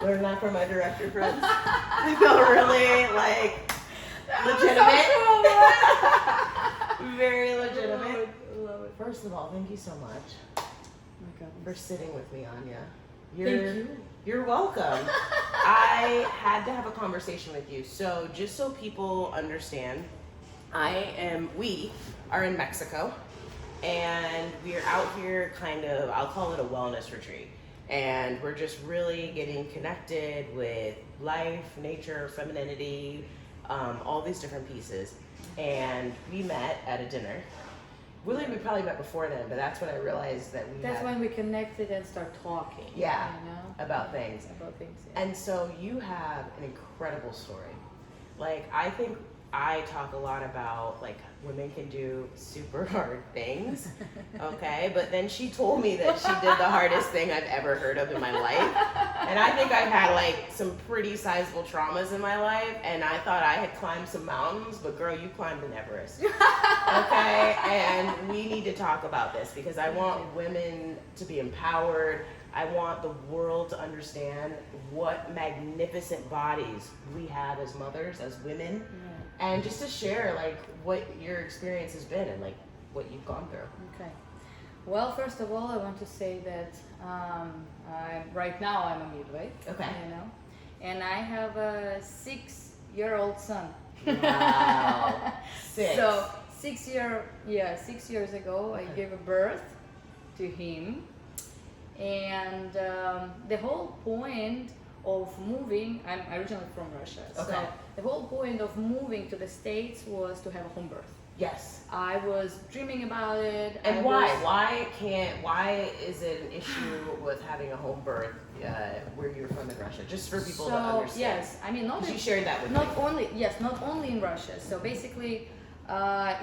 Learn that from my director friends. I feel really like legitimate. So Very legitimate. love it. First of all, thank you so much Oh my God. for sitting with me, Anya. Thank you. You're welcome. I had to have a conversation with you. So just so people understand, we are in Mexico, and we are out here kind of, I'll call it a wellness retreat. And we're just really getting connected with life, nature, femininity, all these different pieces. And we met at a dinner. Really, we probably met before then, but that's when I realized that That's when we connected and start talking. Yeah, You know? about things. About things. Yeah. And so you have an incredible story. Like, I think I talk a lot about like women can do super hard things, okay? But then she told me that she did the hardest thing I've ever heard of in my life. And I think I've had like some pretty sizable traumas in my life, and I thought I had climbed some mountains, but girl, you climbed an Everest, okay? And we need to talk about this because I want women to be empowered. I want the world to understand what magnificent bodies we have as mothers, as women. Yeah. And just to share like what your experience has been and like what you've gone through. Okay. Well, first of all, I want to say that right now I'm a midwife. Okay. You know, and I have a 6-year-old son. Wow. 6. So 6 years ago, I gave a birth to him, and the whole point of moving, I'm originally from Russia, Okay. so the whole point of moving to the States was to have a home birth. Yes. I was dreaming about it. And why? Why is it an issue with having a home birth where you're from in Russia? Just for people to understand. Yes, I mean, Because you shared that with me. not only in Russia. So basically,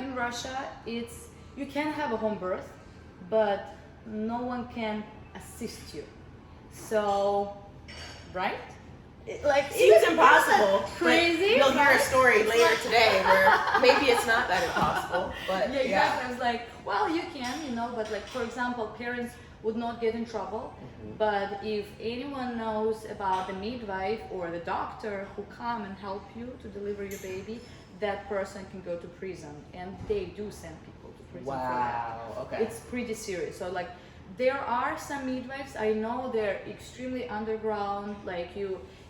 in Russia, you can have a home birth, but no one can assist you. So, right? Seems impossible. Crazy. But you'll hear a right? story later today where maybe it's not that impossible. But Yeah, exactly. I was like, well, you can, you know, but like, for example, parents would not get in trouble. Mhm. But if anyone knows about the midwife or the doctor who come and help you to deliver your baby, that person can go to prison, and they do send people to prison for that. Wow. Okay. It's pretty serious. So like, there are some midwives, I know they're extremely underground,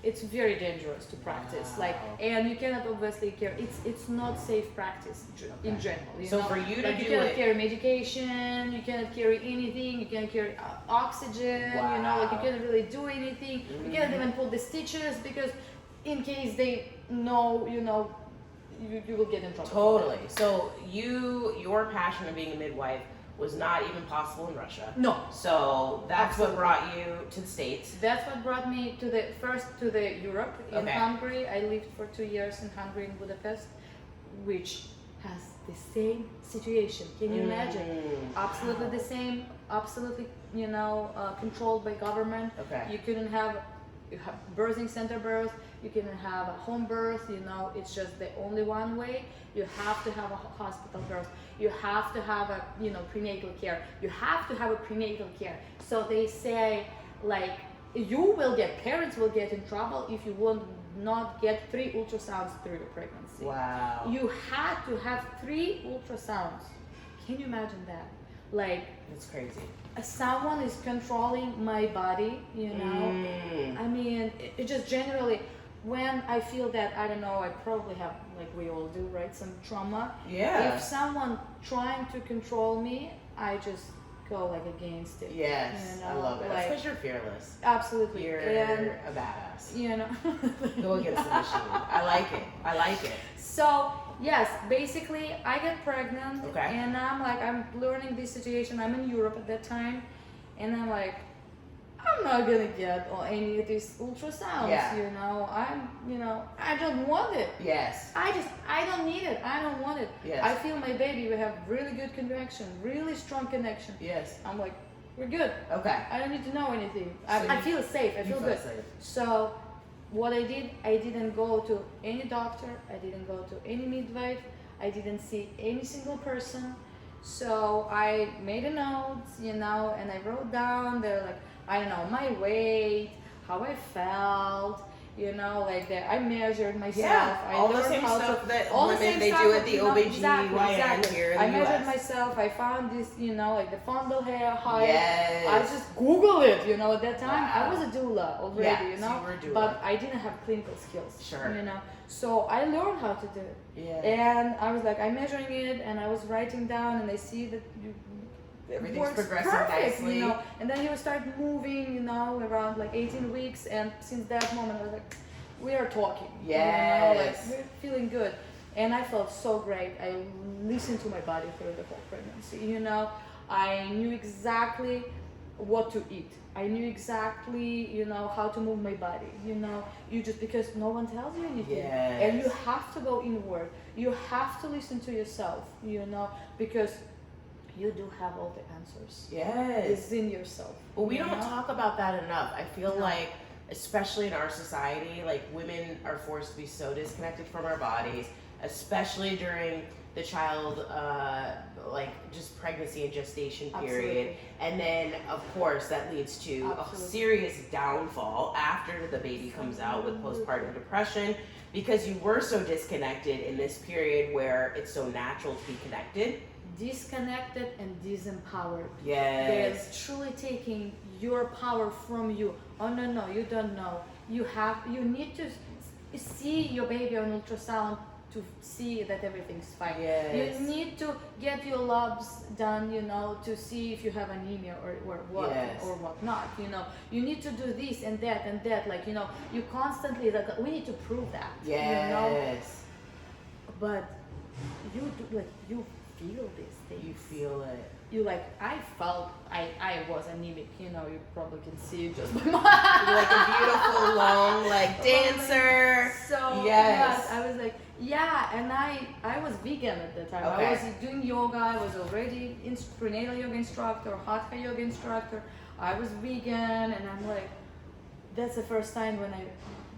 it's very dangerous to practice. Wow. And you cannot obviously carry, it's not safe practice in general. You So know? for you to you do cannot it- carry medication, you cannot carry anything, you cannot carry oxygen, you know, like you Wow. cannot really do anything. You cannot even pull the stitches because in case they know, you know, you will get in trouble. Totally. So your passion of being a midwife was not even possible in Russia. No. So that's Absolutely. what brought you to the States. That's what brought me to the Europe in Okay. Hungary. I lived for 2 years in Hungary in Budapest, which has the same situation. Can you imagine? Absolutely the same. Absolutely, you know, controlled by government. Okay. You couldn't have birthing center birth. You couldn't have a home birth. You know, it's just the only one way. You have to have a hospital birth. You have to have a, you know, prenatal care. You have to have a prenatal care. So they say, like, parents will get in trouble if you will not get 3 ultrasounds through your pregnancy. Wow. You had to have 3 ultrasounds. Can you imagine that? Like, That's crazy. someone is controlling my body, you know? I mean, it just generally, when I feel that, I don't know, I probably have, like we all do, right, some trauma. Yeah. If someone trying to control me, I just go like against it. Yes, you I know, love it. That's like- because you're fearless. Absolutely. You're And, a badass. you know. Go against the machine. I like it. I like it. So, yes, basically, I get pregnant, Okay. and I'm learning this situation. I'm in Europe at that time, and I'm like, I'm not gonna get any of these ultrasounds, Yeah. you know. I don't want it. Yes. I don't need it. I don't want it. Yes. I feel my baby, we have really good connection, really strong connection. Yes. I'm like, we're good. Okay. I don't need to know anything. So I you- feel safe. I you feel feel good. safe. So what I did, I didn't go to any doctor. I didn't go to any midwife. I didn't see any single person. So I made a note, you know, and I wrote down there, like, I don't know, my weight, how I felt. You know, like that. I measured myself. Yeah, I all the learned same how stuff to, that all the women same they stuff do that, at the you know, OBGYN here in the I measured US. myself. I found this, you know, like the fondle hair height. Yes. I just Googled it. You know, at that time I Wow. was a doula already. Yeah, you so know, you were a doula. but I didn't have clinical skills. Sure. You know, so I learned how to do it. Yeah. And I was like, I'm measuring it, and I was writing down, and I see that you. Everything's Works progressing perfect, nicely. you know, and then you start moving, you know, around like 18 weeks, and since that moment I was like, we are talking. Yes. You know, like we're feeling good. And I felt so great. I listened to my body through the whole pregnancy. You know, I knew exactly what to eat. I knew exactly, you know, how to move my body. You know, you just, because no one tells you anything. Yes. And you have to go inward. You have to listen to yourself, you know, because you do have all the answers. Yes. It's in yourself. But we you don't know? talk about that enough. I feel No. like, especially in our society, like women are forced to be so disconnected from our bodies, especially during the child, like just pregnancy and gestation period. Absolutely. And then, of course, that leads to a Absolutely. serious downfall after the baby comes out with postpartum depression, because you were so disconnected in this period where it's so natural to be connected. Disconnected and disempowered. Yes. They're truly taking your power from you. Oh no, you don't know. You need to see your baby on ultrasound to see that everything's fine. Yes. You need to get your labs done, you know, to see if you have anemia or what Yes. or what not. You know, you need to do this and that. Like, you know, you constantly, like, we need to prove that. Yes. You know, but you do, like, you feel these things. You feel it. You like, I felt I was anemic, you know, you probably can see it just by my You're like a beautiful long like dancer. So Yes. I was like, yeah, and I was vegan at the time. Okay. I was doing yoga, I was already prenatal yoga instructor, hatha yoga instructor. I was vegan, and I'm like, that's the first time when I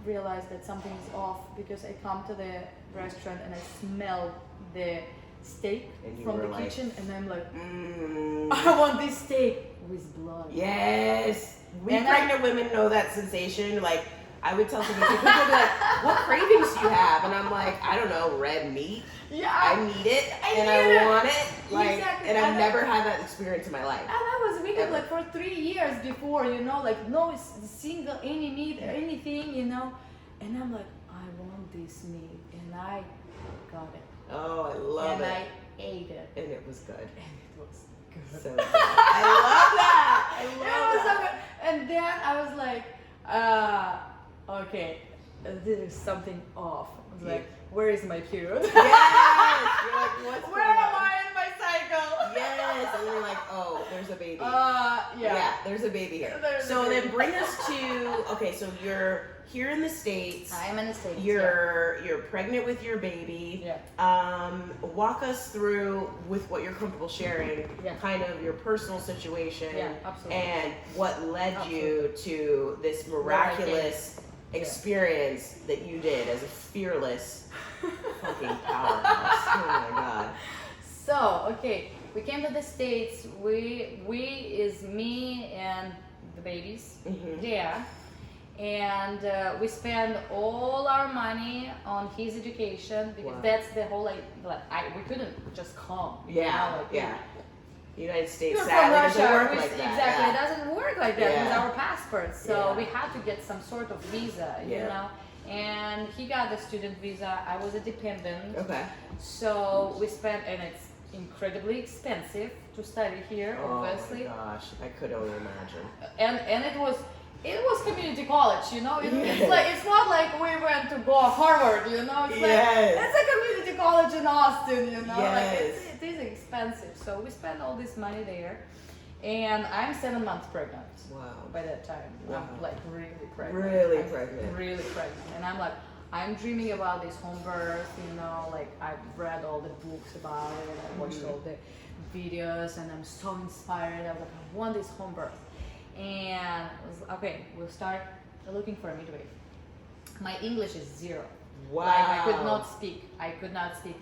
realized that something is off, because I come to the restaurant and I smell the steak And you from were the like, kitchen, and I'm like, Mm. I want this steak with blood. Yes. We And pregnant women know that sensation. Like, I would tell people, people would be like, what cravings do you have? And I'm like, I don't know, red meat. Yeah. I need it I and need I it. want it. Like, Exactly. and I've And never had that experience in my life. And I was vegan Ever. like for 3 years before, you know, like no single any meat or anything, you know. And I'm like, I want this meat, and I got it. Oh, I love and it. I ate it, And it was good. and it was good. So good. I love that. I It love was so that. good. And then I was like, okay, there's something off. I was like, where is my period? Yes. You're like, what's Where going am on? I in my cycle? Yes. And you're like, oh, there's a baby. Yeah. There's a baby here. There's So a then baby. bring us to, okay, so you're here in the States. I am in the States. You're pregnant with your baby. Yeah. Walk us through, with what you're comfortable sharing, Yeah. kind of your personal situation Yeah, absolutely. and what led you to this miraculous experience that you did as a fearless fucking powerhouse. Oh my god. So, okay, we came to the States. We is me and the babies Mhm. there. And we spend all our money on his education, because Wow. that's the whole, like, we couldn't just come. you Yeah, know, like, yeah. United States You're from sadly Russia, doesn't work we- like that. exactly. yeah. It doesn't work like that with Yeah. our passports. So Yeah. we had to get some sort of visa, you Yeah. know. And he got the student visa. I was a dependent. Okay. So we spent, and it's incredibly expensive to study here, obviously. Oh my gosh, I could only imagine. And it was community college, you know. Yeah. It's not like we went to go Harvard, you know. It's like Yes. it's a community college in Austin, you know. Like Yes. it is expensive. So we spent all this money there, and I'm 7 months pregnant Wow. by that time. Wow. I'm like really pregnant. Really I'm pregnant. Really pregnant, and I'm like, I'm dreaming about this home birth, you know, like I've read all the books about it, and I watched Mhm. all the videos, and I'm so inspired. I was like, I want this home birth. And I was okay, we'll start looking for a midwife. My English is zero. Wow. Like I could not speak.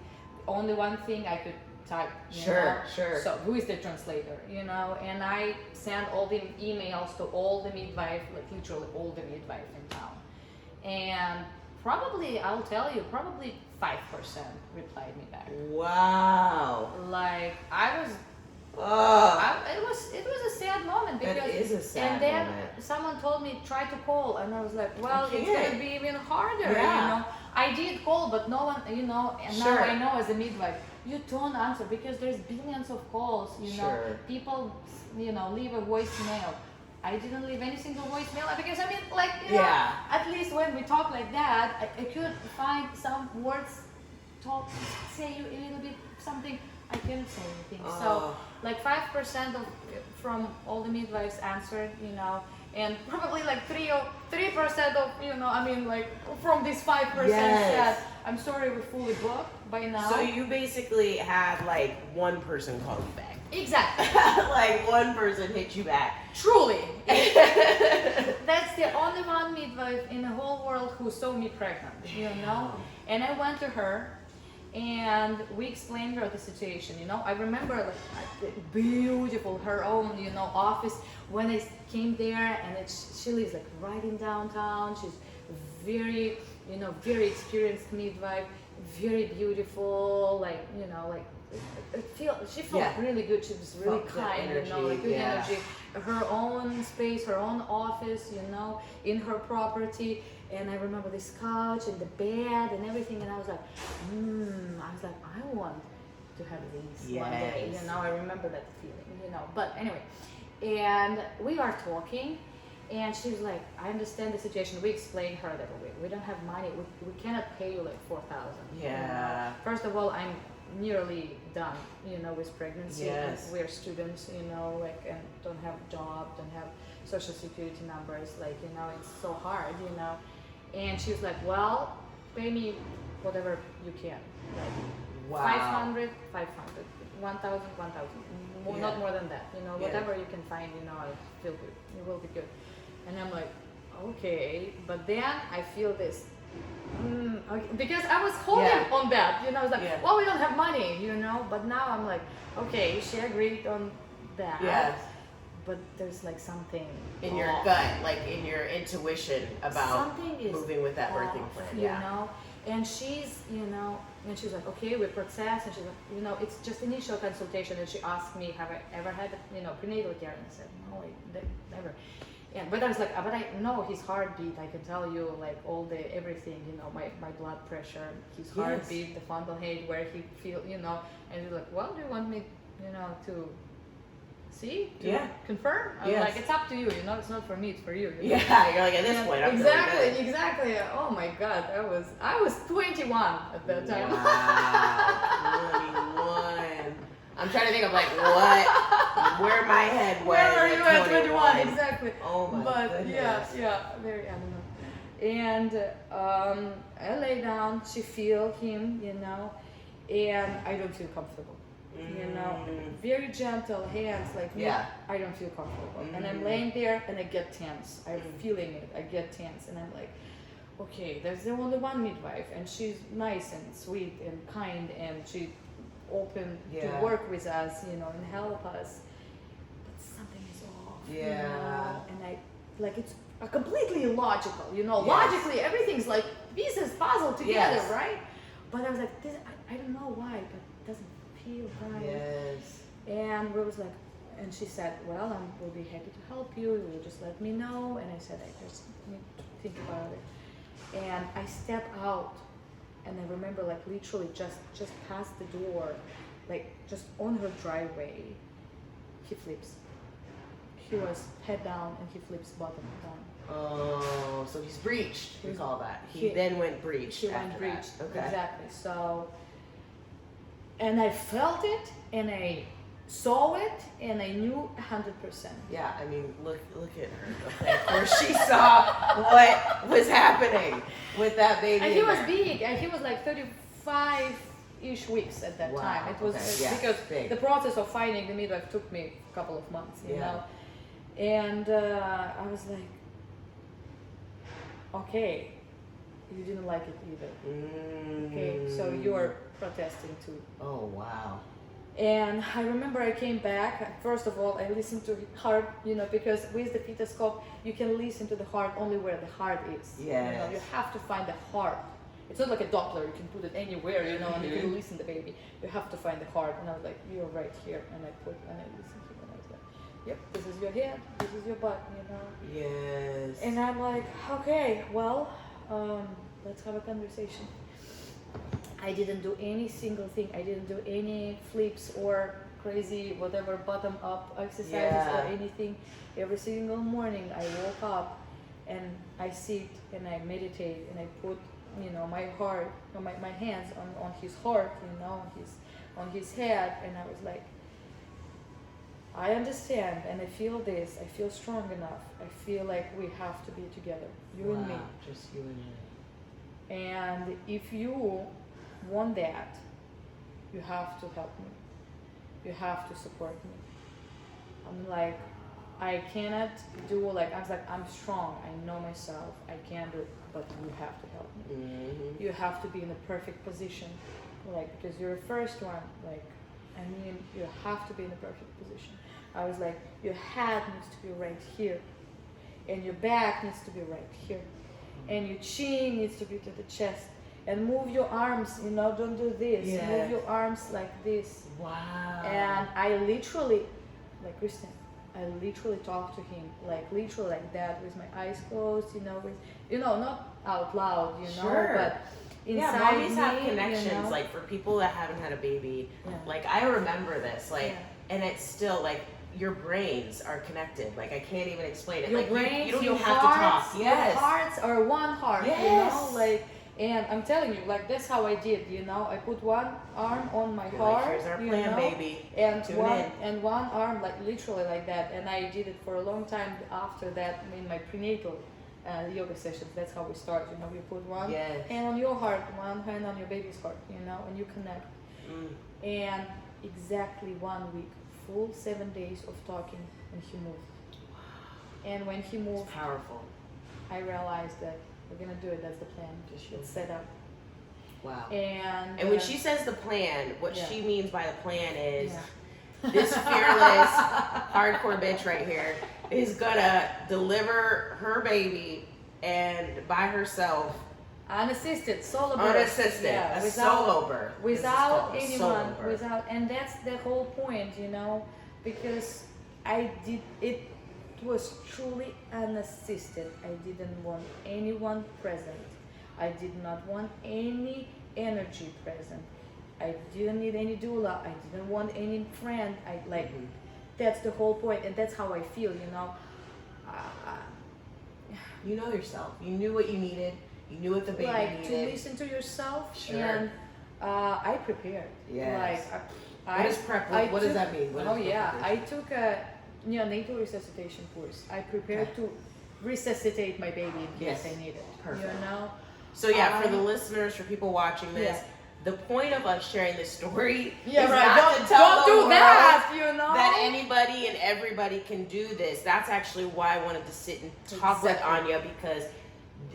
Only one thing I could type. You Sure, know? sure. So who is the translator? You know, and I sent all the emails to all the midwife, like literally all the midwife in town, and probably I'll tell you, probably 5% replied me back. Wow. Like I was. Oh, It was a sad moment because that is a sad and then moment. someone told me try to call and I was like, well, it's can't. gonna be even harder. Yeah. You know, I did call, but no one, you know, and Sure. now I know as a midwife, you don't answer because there's billions of calls. You know, Sure. people, you know, leave a voicemail. I didn't leave any single voicemail because I mean, like, you know, Yeah. at least when we talk like that, I could find some words, say you a little bit something. I couldn't say anything. So Oh. like 5% of from all the midwives answered, you know, and probably like 3% of, you know, I mean, like from this 5% Yes. said, I'm sorry, we're fully booked by now. So you basically had like one person call you back. Exactly. Like one person hit you back. Truly. That's the only one midwife in the whole world who saw me pregnant, you know. And I went to her. And we explained her the situation, you know. I remember like beautiful, her own, you know, office when I came there, and she lives like right in downtown. She's very, you know, very experienced midwife, very beautiful, like, you know, like she felt Yeah. really good. She was really Felt that kind, you know, energy, like good yeah. energy. Her own space, her own office, you know, in her property. And I remember this couch and the bed and everything, and I was like, I want to have this one day, Yes. you know. I remember that feeling, you know. But anyway, and we are talking, and she was like, I understand the situation. We explained her that we don't have money. We cannot pay you like $4,000. Yeah. You know? First of all, I'm nearly done, you know, with pregnancy. Yes. And we're students, you know, like, and don't have job, don't have social security numbers, like, you know, it's so hard, you know. And she was like, well, pay me whatever you can. Like Wow. 500, 1,000, 1,000. Yeah. Not more than that. You know, Yeah. whatever you can find, you know, I feel good. It will be good. And I'm like, okay. But then I feel this. Okay. Because I was holding Yeah. on that, you know, I was like, Yeah. well, we don't have money, you know. But now I'm like, okay, she agreed on that. Yes. But there's like something In your off. gut, like in your intuition about Something is moving with that birthing off, plan. you Yeah. know. And she's, you know, and she's like, okay, we process, and she's like, you know, it's just initial consultation, and she asked me, have I ever had, you know, prenatal care, and I said, no, never. Yeah, but I was like, but I know his heartbeat. I can tell you, like, all the everything, you know, my blood pressure, his Yes. heartbeat, the fundal height, where he feel, you know. And she's like, well, do you want me, you know, to see, to Yeah. confirm? I'm Yes. like, it's up to you, you know, it's not for me, it's for you. You know? Yeah, you're like at this And point, I'm exactly, feeling good. exactly. Oh my God, I was 21 at that time. Wow, 21. I'm trying to think of like where my head was. Where were you at 21? 21? Exactly. Oh my But goodness. yeah, very animal. And I lay down to feel him, you know, and I don't feel comfortable. You know, very gentle hands, like me, Yeah. I don't feel comfortable. And I'm laying there and I get tense. I'm feeling it. I get tense, and I'm like, okay, there's the only one midwife, and she's nice and sweet and kind, and she's open Yeah. to work with us, you know, and help us. But something is off. You Yeah. know? And I like it's completely illogical, you know. Yes. Logically, everything's like pieces puzzled together, Yes. right? But I was like, this, I don't know why, but it doesn't feel right. Yes. And we was like, and she said, well, we'll be happy to help you. You will just let me know. And I said, I just need to think about it. And I step out, and I remember like literally just past the door, like just on her driveway, he flips. He was head down, and he flips bottom down. Oh, so he's breached. We call that. He He- then went breached. She went after breached. that. Okay. Exactly. So, and I felt it, and I saw it, and I knew 100%. Yeah, I mean, look at her. Okay, where she saw what was happening with that baby. And he in was there. big, and he was like 35-ish weeks at that Wow, time. It was okay, yeah, because big. the process of finding the midwife took me a couple of months, you Yeah. know. And I was like, okay, you didn't like it either. Okay, so you're protesting too. Oh wow. And I remember I came back. First of all, I listened to heart, because with the stethoscope, you can listen to the heart only where the heart is. Yes. You have to find the heart. It's not like a Doppler, you can put it anywhere, and you can listen to the baby. You have to find the heart. And I was like, you're right here. And I listened to it, and I was like, yep, this is your head, this is your butt, Yes. And I'm like, okay, well, let's have a conversation. I didn't do any single thing. I didn't do any flips or crazy whatever bottom up exercises or anything. Every single morning I woke up and I sit and I meditate and I put my heart, my hands on his heart, on his head, and I was like, I understand and I feel this. I feel strong enough. I feel like we have to be together, you and me. Just you and me. And if you want that, you have to help me. You have to support me. I'm like, I cannot do I'm strong. I know myself. I can do it, but you have to help me. Mm-hmm. You have to be in the perfect position, because you're the first one. You have to be in the perfect position. I was like, your head needs to be right here, and your back needs to be right here, and your chin needs to be to the chest. And move your arms, don't do this. Yeah. Move your arms like this. Wow. And I literally, Kristen, I literally talked to him, literally like that, with my eyes closed, not out loud, Sure. but inside mommies me, have connections, for people that haven't had a baby, I remember this, and it's still, your brains are connected, I can't even explain it, your brains, you don't your even have to hearts, talk, yes. Your hearts are one heart, yes. And I'm telling you, that's how I did, I put one arm on my You're heart, here's our plan, baby. and Tune one arm, literally like that, and I did it for a long time after that in my prenatal yoga sessions. That's how we start, we put one hand on your heart, one hand on your baby's heart, and you connect. And exactly 1 week, full 7 days of talking, and he moved. And when he moved, it's powerful. I realized that we're gonna do it. That's the plan. It's set up. Wow. And when she says the plan, what she means by the plan is this fearless, hardcore bitch right here is gonna deliver her baby and by herself. Unassisted, solo birth. Unassisted, solo birth. Without anyone, and that's the whole point, because I did it. Was truly unassisted. I didn't want anyone present. I did not want any energy present. I didn't need any doula. I didn't want any friend. That's the whole point, and that's how I feel. You know yourself. You knew what you needed. You knew what the baby needed. To listen to yourself. Sure. And I prepared. Yes. What is prep? What does that mean? I took a neonatal resuscitation course. I prepared to resuscitate my baby in case I need it. Perfect. So for the listeners, for people watching this, the point of us sharing this story is not to tell the world that anybody and everybody can do this. That's actually why I wanted to sit and talk with Anya, because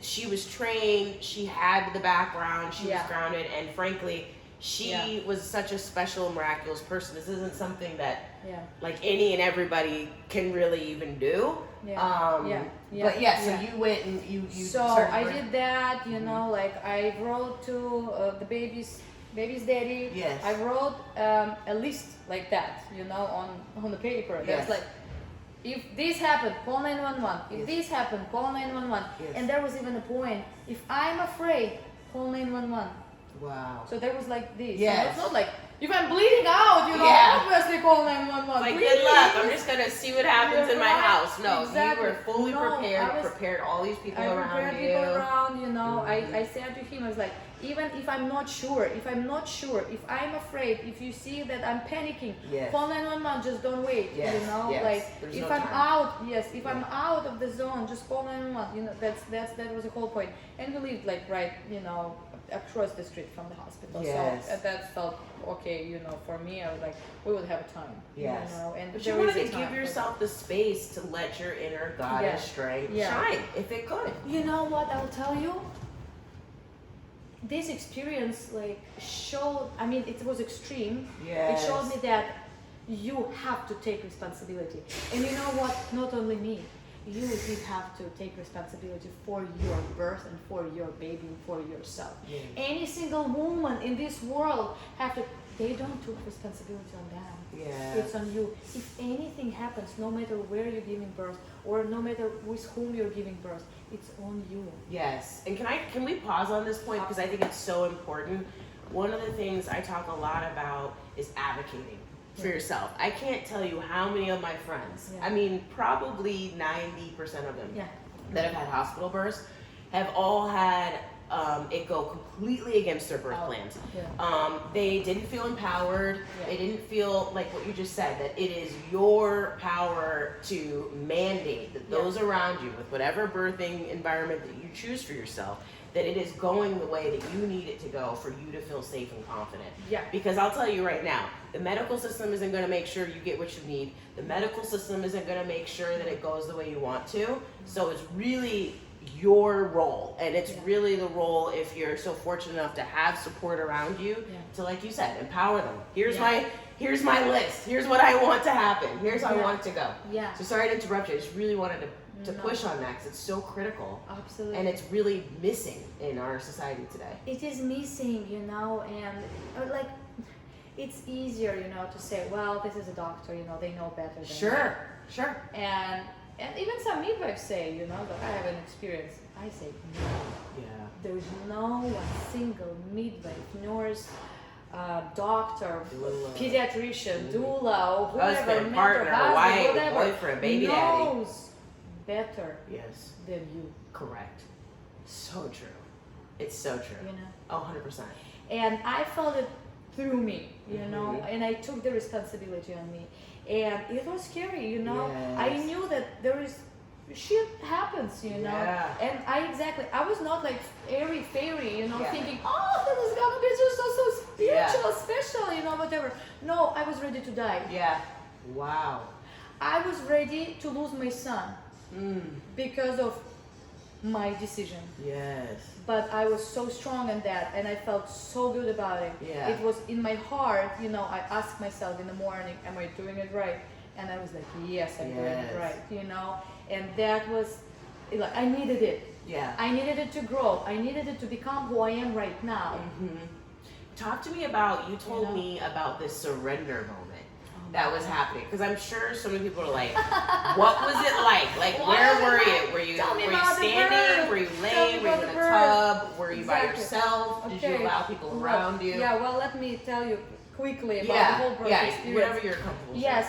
she was trained, she had the background, she was grounded, and frankly, she was such a special, miraculous person. This isn't something that any and everybody can really even do. But so you went and you so I did that, I wrote to the baby's daddy. Yes. I wrote a list like that, on the paper. Yes. That's if this happened, call 911. If this happened, call 911. Yes. And there was even a point, if I'm afraid, call 911. Wow. So there was this. Yes. It's not if I'm bleeding out, obviously call 911. Good luck. I'm just gonna see what happens in my house. No, exactly. You were fully prepared. Prepared all these people around you. I prepared people around. I said to him, I was like, even if I'm not sure, if I'm afraid, if you see that I'm panicking, call 911. Just don't wait. Yes. If I'm out, I'm out of the zone, just call 911. That was the whole point. And we lived right, across the street from the hospital. Yes. So that felt okay, for me. I was like, we would have a time. Yes. And but you wanted to give yourself the space to let your inner goddess strength shine, if it could. You know what I'll tell you? this experience like showed, I mean, it was extreme. Yes. It showed me that you have to take responsibility. And you know what? Not only me, you did have to take responsibility for your birth and for your baby and for yourself. Yes. Any single woman in this world have to, they don't take responsibility on them. Yeah. It's on you. If anything happens, no matter where you're giving birth or no matter with whom you're giving birth, it's on you. Yes. And can we pause on this point, because I think it's so important. One of the things I talk a lot about is advocating for yourself. I can't tell you how many of my friends, I mean, probably 90% of them that have had hospital births have all had it go completely against their birth plans. They didn't feel empowered. They didn't feel like what you just said, that it is your power to mandate that those around you, with whatever birthing environment that you choose for yourself, that it is going the way that you need it to go for you to feel safe and confident. Because I'll tell you right now, the medical system isn't going to make sure you get what you need. The medical system isn't going to make sure that it goes the way you want to. So it's really your role, and it's really the role, if you're so fortunate enough to have support around you, to, like you said, empower them. Here's my list. Here's what I want to happen. Here's how I want it to go. So sorry to interrupt you. I just really wanted to push on that, because it's so critical. Absolutely. And it's really missing in our society today. It is missing, you know, and like it's easier, you know, to say, well, this is a doctor, you know, they know better than me. Sure. And even some midwives say, you know, that I have an experience. I say, no. There's no single midwife, nurse, doctor, pediatrician, doula, or whoever, husband, partner, wife, boyfriend, baby daddy, knows better than you. Correct. So true. It's so true. You know? Oh, 100%. And I felt it through me, you know, and I took the responsibility on me. And it was scary, you know. I knew that there is shit happens, you know. And I was not like airy fairy, you know, thinking, oh, this is gonna be just so spiritual, special, you know, whatever. No, I was ready to die. Wow. I was ready to lose my son because of my decision. But I was so strong in that, and I felt so good about it. It was in my heart, you know. I asked myself in the morning, am I doing it right? And I was like, yes, I'm doing it right, you know. And that was, like, I needed it. I needed it to grow. I needed it to become who I am right now. Talk to me about, you told me about this surrender moment that was happening, because I'm sure so many people are like, what was it like? Like, where were you? Were you standing? Were you laying? Were you in a tub? Were you by yourself? Did you allow people around you? Well, let me tell you quickly about the whole birth experience. Whatever you're comfortable with.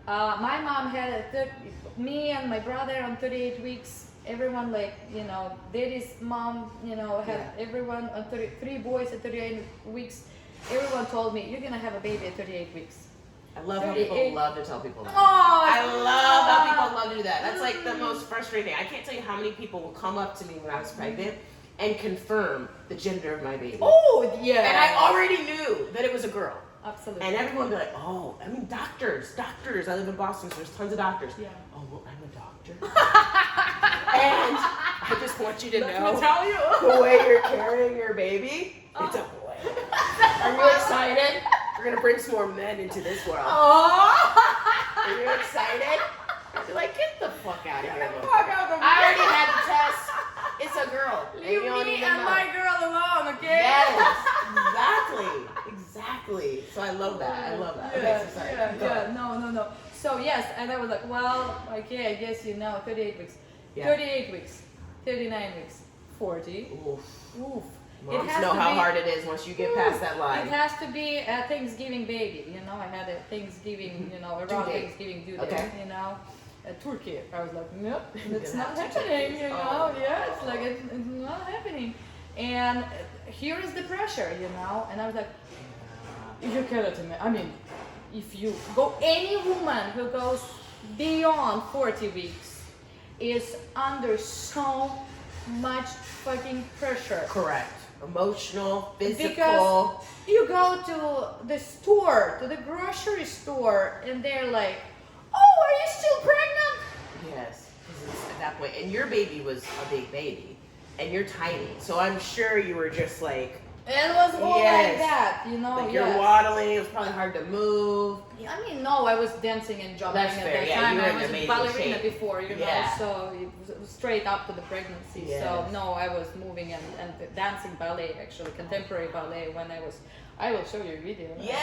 My mom had me and my brother on 38 weeks. Everyone, like, you know, daddy's mom, you know, had everyone on 3 boys at 38 weeks. Everyone told me, you're gonna have a baby at 38 weeks. I love how people love to tell people that. I love how people love to do that. That's like the most frustrating thing. I can't tell you how many people will come up to me when I was pregnant and confirm the gender of my baby. And I already knew that it was a girl. Absolutely. And everyone would be like, oh, I mean, doctors. I live in Boston, so there's tons of doctors. Oh, well, I'm a doctor. And I just want you to know, the way you're carrying your baby, it's a boy. Are you excited? We're going to bring some more men into this world. Are you excited? I'd be like, get the fuck out of here. I already had the test. It's a girl. Leave me and my girl alone, okay? Yes, exactly. So I love that. Okay, so sorry. No. So yes, and I was like, well, okay, I guess you know, 38 weeks. 38 weeks, 39 weeks, 40. Oof. Moms know how hard it is once you get past that line. It has to be a Thanksgiving baby, you know. I had a Thanksgiving, you know, around Thanksgiving due date, you know. Turkey. I was like, nope, it's not happening, you know. It's like, it's not happening. And here is the pressure, you know. And I was like, you cannot imagine. I mean, if you go, any woman who goes beyond 40 weeks is under so much fucking pressure. Correct. Emotional, physical. Because you go to the store, to the grocery store, and they're like, oh, are you still pregnant? Yes, because it's at that point, and your baby was a big baby. and you're tiny. So I'm sure you were just like, it was all like that, you know. like you're waddling. It was probably hard to move. I mean, no, I was dancing and jumping That's at fair. that Yeah, time. you were I in was a amazing ballerina shape. before, you know, so it was straight up to the pregnancy. Yes. So no, I was moving and dancing ballet, actually, contemporary ballet when I will show you a video. Yes!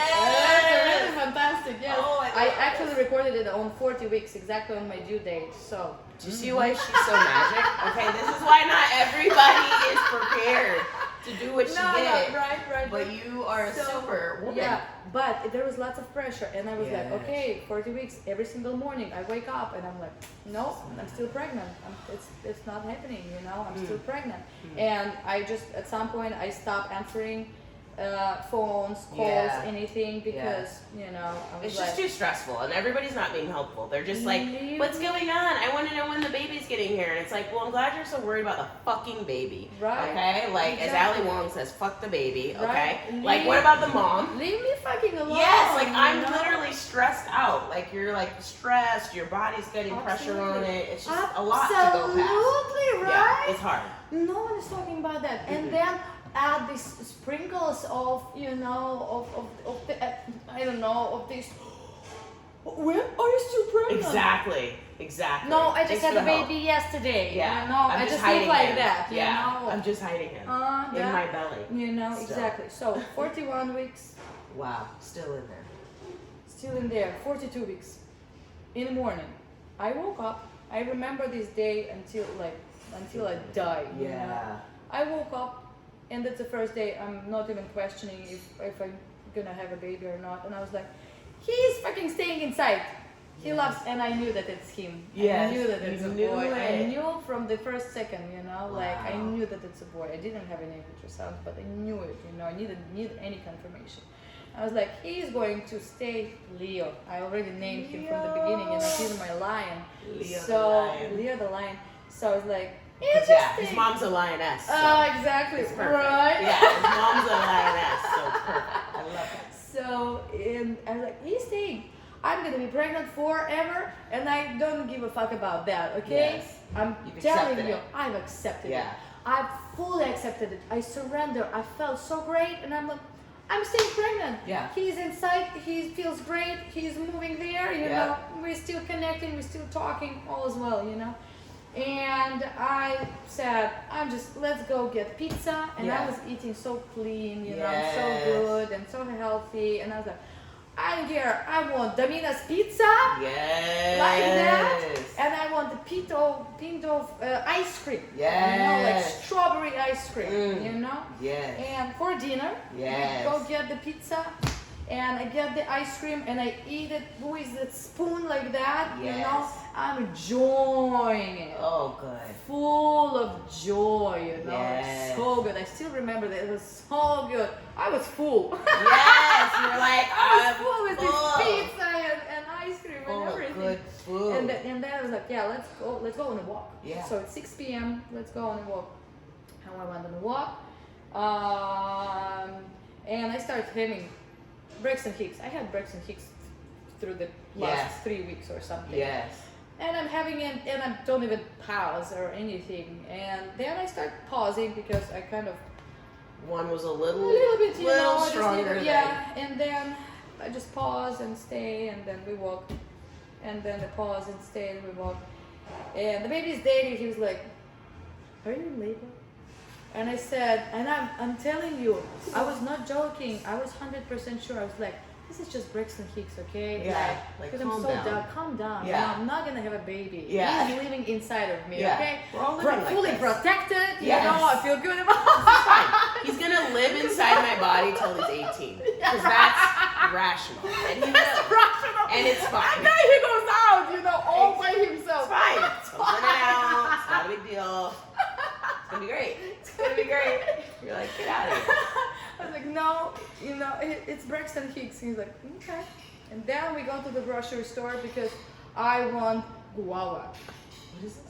It's really fantastic, yes. Oh, I actually recorded it on 40 weeks, exactly on my due date, so. Do you see why she's so magic? Okay, this is why not everybody is prepared to do what she did. No, right. But you are a super woman. Yeah, but there was lots of pressure, and I was like, Yes. okay, 40 weeks, every single morning I wake up, and I'm like, no, I'm still pregnant. It's not happening, you know, I'm still pregnant. And I just, at some point, I stopped answering phones, calls, anything, because, you know, I was it's like, just too stressful, and everybody's not being helpful. They're just like, Leave what's me- going on? I want to know when the baby's getting here. And it's like, well, I'm glad you're so worried about the fucking baby. Right. Okay? Like, Exactly. as Ali Wong says, fuck the baby. Okay? Right. Like, what about the mom? leave me fucking alone. Yes, like I'm you know? literally stressed out. Like you're like stressed, your body's getting pressure on Absolutely. it. It's just a lot to go past. Absolutely, right? Yeah, it's hard. No one is talking about that. And then add these sprinkles of, you know, of the, I don't know, of this. When are you still pregnant? Exactly. No, I just Thanks had for the the help. baby yesterday. Yeah. You know, I'm I just hiding look like him. that. You Yeah. know? I'm just hiding him in Yeah. my belly. You know, Still. exactly. So 41 weeks, Wow, still in there. still in there. 42 weeks. In the morning, I woke up. I remember this day until I die. You know? Yeah. I woke up, and that's the first day I'm not even questioning if I'm gonna have a baby or not. And I was like, he's fucking staying inside. He loves, and I knew that it's him. Yes, I knew that it's you a knew boy. I it. knew from the first second, you know, like I Wow. knew that it's a boy. I didn't have any ultrasound, but I knew it, you know. I needed any confirmation. I was like, he's going to stay Leo. I already named him from the beginning, and he's my lion. Leo the so lion. Leo the lion. So I was like, he's Yeah, just his staying. mom's a lioness. So Exactly. it's perfect. Right. Yeah, his mom's a lioness, so it's perfect. I love that. So I was like, he's staying. I'm gonna be pregnant forever, and I don't give a fuck about that. Okay? Yes. I'm You've telling accepted you, it. I've accepted Yeah. it. I've fully accepted it. I surrender. I felt so great, and I'm like, I'm staying pregnant. Yeah. He's inside. He feels great. He's moving there. You Yeah. know, we're still connecting. We're still talking. All is well. You know. And I said, let's go get pizza. And I Yeah. was eating so clean, you know, Yes. so good and so healthy. And I was like, I don't care. I want Domina's pizza Yes. like that, and I want the pinto ice cream. You know, like Yes. strawberry ice cream. You know. Yes. And for dinner, Yes. we go get the pizza, and I get the ice cream, and I eat it with the spoon like that. You know, Yes. I'm enjoying it. Oh, good. Full of joy, you know. Yes. So good. I still remember that it was so good. I was full. Yes, you were like, I was I'm full with full. this pizza and ice cream Full and of everything. good food. And then I was like, yeah, let's go on a walk. Yeah. So it's 6 p.m. Let's go on a walk. And I went on a walk. And I started having Braxton Hicks. I had Braxton Hicks through the last Yes. 3 weeks or something. Yes. And I'm having it, and I don't even pause or anything. And then I start pausing because I kind of One was a a little bit, you little know, I just stronger need to- yeah. And then I just pause and stay, and then we walk, and then I pause and stay, and we walk. And the baby's daddy, he was like, "Are you in labor?" And I said, and I'm telling you, I was not joking. I was 100% sure. I was like, this is just Braxton Hicks, okay? Yeah, like, because I'm calm so down. calm down. Yeah. You know, I'm not gonna have a baby. Yeah. He's living inside of me, Yeah. okay? We're all living like fully this. protected. Yes. You know, I feel good about Fine. He's gonna live inside my body till he's 18. Because that's rational. And he That's will. rational. And it's fine. And then he goes out, you know, all by himself. It's fine. Open it out. It's not a big deal. It's gonna be great. It's gonna be great. You're like, get out of here. I was like, no, you know, it's Braxton Hicks. He's like, okay. And then we go to the grocery store because I want guava. What is this?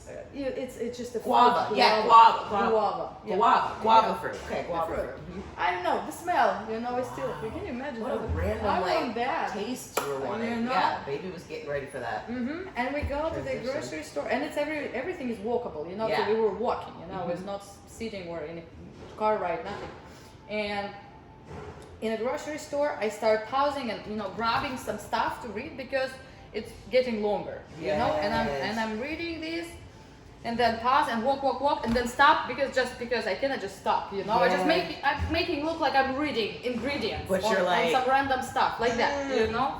It's just a Guava. fruit. Yeah, Guava. yeah. Guava fruit. Okay, guava fruit. I don't know, the smell, it's still, can you imagine? What a random, I like, want that. taste you were wanting. You know? Yeah, baby was getting ready for that. And we go to the grocery store, and it's everything is walkable, Yeah. so we were walking, it's not sitting or in a car ride, nothing. And in a grocery store, I start pausing and, grabbing some stuff to read because it's getting longer, and I'm reading this, and then pause and walk, and then stop because I cannot just stop, I just I'm making look like I'm reading ingredients, but you're on some random stuff like that,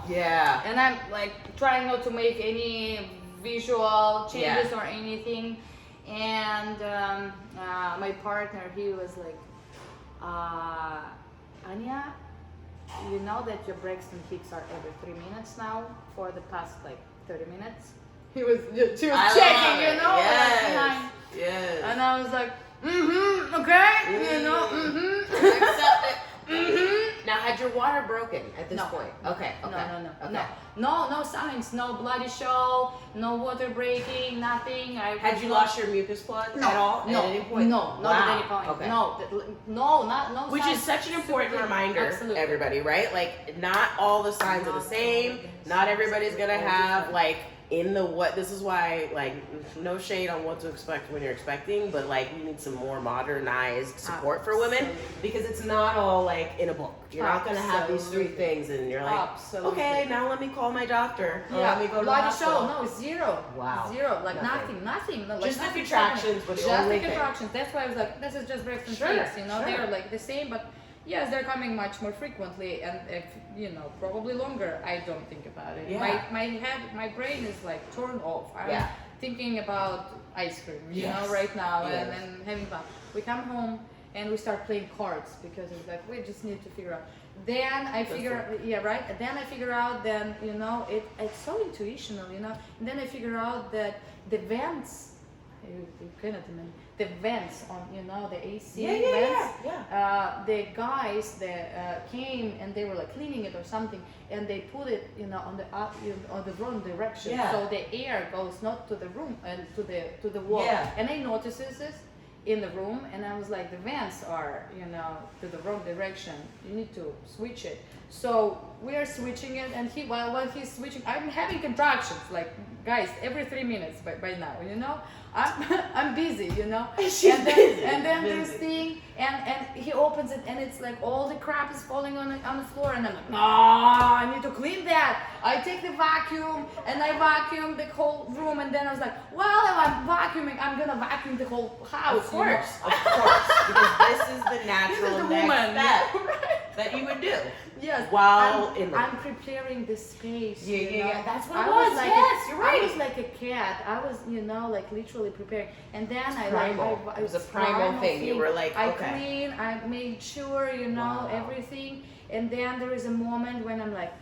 Yeah. And I'm like trying not to make any visual changes or anything, and my partner, he was like, Anya, you know that your Braxton Hicks are every 3 minutes now for the past like 30 minutes? She was checking, Yes. Yes. And I was like, okay, Accept it. Now, had your water broken at this point? Okay. No signs, no bloody show, no water breaking, nothing. Had you lost your mucus plug at all? No, at any point? no, not at any point. Okay. No, Which signs. is such an important reminder, Absolutely. everybody, right? Like, not all the signs are the same. Not everybody's gonna have like this is why, like, no shade on what to expect when you're expecting, but like we need some more modernized support for women because it's not all like in a book. You're not gonna have these 3 things and you're like, okay, now let me call my doctor. Or let me go to the hospital. No, zero. Wow. Zero. Like nothing. No, like just the nothing contractions, but the only thing. contractions. That's why I was like, this is just Braxton Sure, Hicks, sure. They're like the same, but yes, they're coming much more frequently, and if probably longer. I don't think about it. Yeah. My brain is like turned off. I'm Yeah. thinking about ice cream, Yes. right now, Yes. and having fun. We come home and we start playing cards because it's like we just need to figure out. Then I figure, Then I figure out, it's so intuitional, And then I figure out that the vents. You cannot imagine the vents on the AC vents. The guys that came and they were like cleaning it or something, and they put it on the wrong direction, so the air goes not to the room and to the wall. And I noticed this in the room, and I was like, the vents are to the wrong direction. You need to switch it. So we are switching it, and while he's switching, I'm having contractions, like, guys, every 3 minutes by now, I'm busy, and then this thing, and he opens it, and it's like all the crap is falling on the floor, and I'm like, no, I need to clean that. I take the vacuum, and I vacuum the whole room, and then I was like, well, if I'm vacuuming, I'm gonna vacuum the whole house. Of course, because this is the natural next step that you would do. Yes. While I'm preparing the space. Yeah. That's what I it was. Like yes, you're right. I was like a cat. I was, like literally preparing. And then it was a primal thing. You were like, I okay. clean. I made sure, everything. And then there is a moment when I'm like,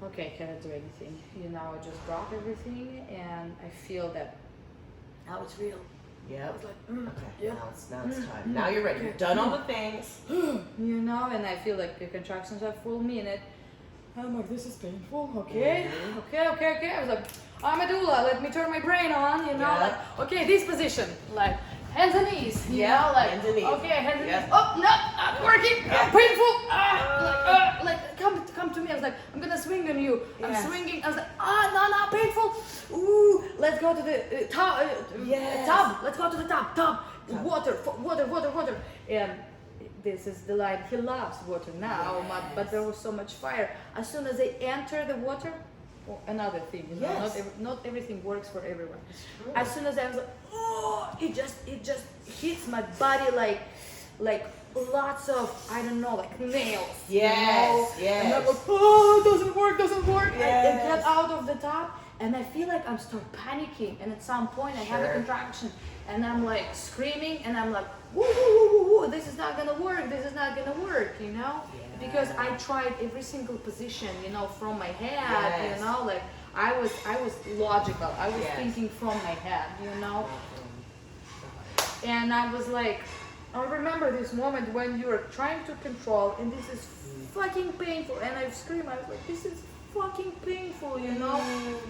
okay, cannot do anything. I just drop everything, and I feel that now it's real. Yeah. I was like, okay. Now it's time. Now you're ready. You've done all the things. And I feel like the contractions are full minute. I'm like, this is painful. Okay. Okay. I was like, I'm a doula. Let me turn my brain on. Like, okay, this position, like hands and knees. Like hands and knees. Okay, hands and knees. Oh no, not working. Painful. Come to me. I was like, I'm gonna swing on you. I'm swinging. I was like, no, painful. Ooh, let's go to the tub. Tub. Let's go to the tub. Tub. Water. And this is the line. He loves water now, but there was so much fire. As soon as they enter the water, another thing, not everything works for everyone. As soon as I was like, it just hits my body like lots of, I don't know, like nails. Yes. And I'm like, it doesn't work. Yes. I get out of the tub, and I feel like I'm start panicking, and at some point I have a contraction, and I'm like screaming, and I'm like, woo, this is not gonna work, because I tried every single position, from my head, like I was logical, I was thinking from my head, and I was like, I remember this moment when you are trying to control, and this is fucking painful, and I scream, I was like, this is fucking painful, you know,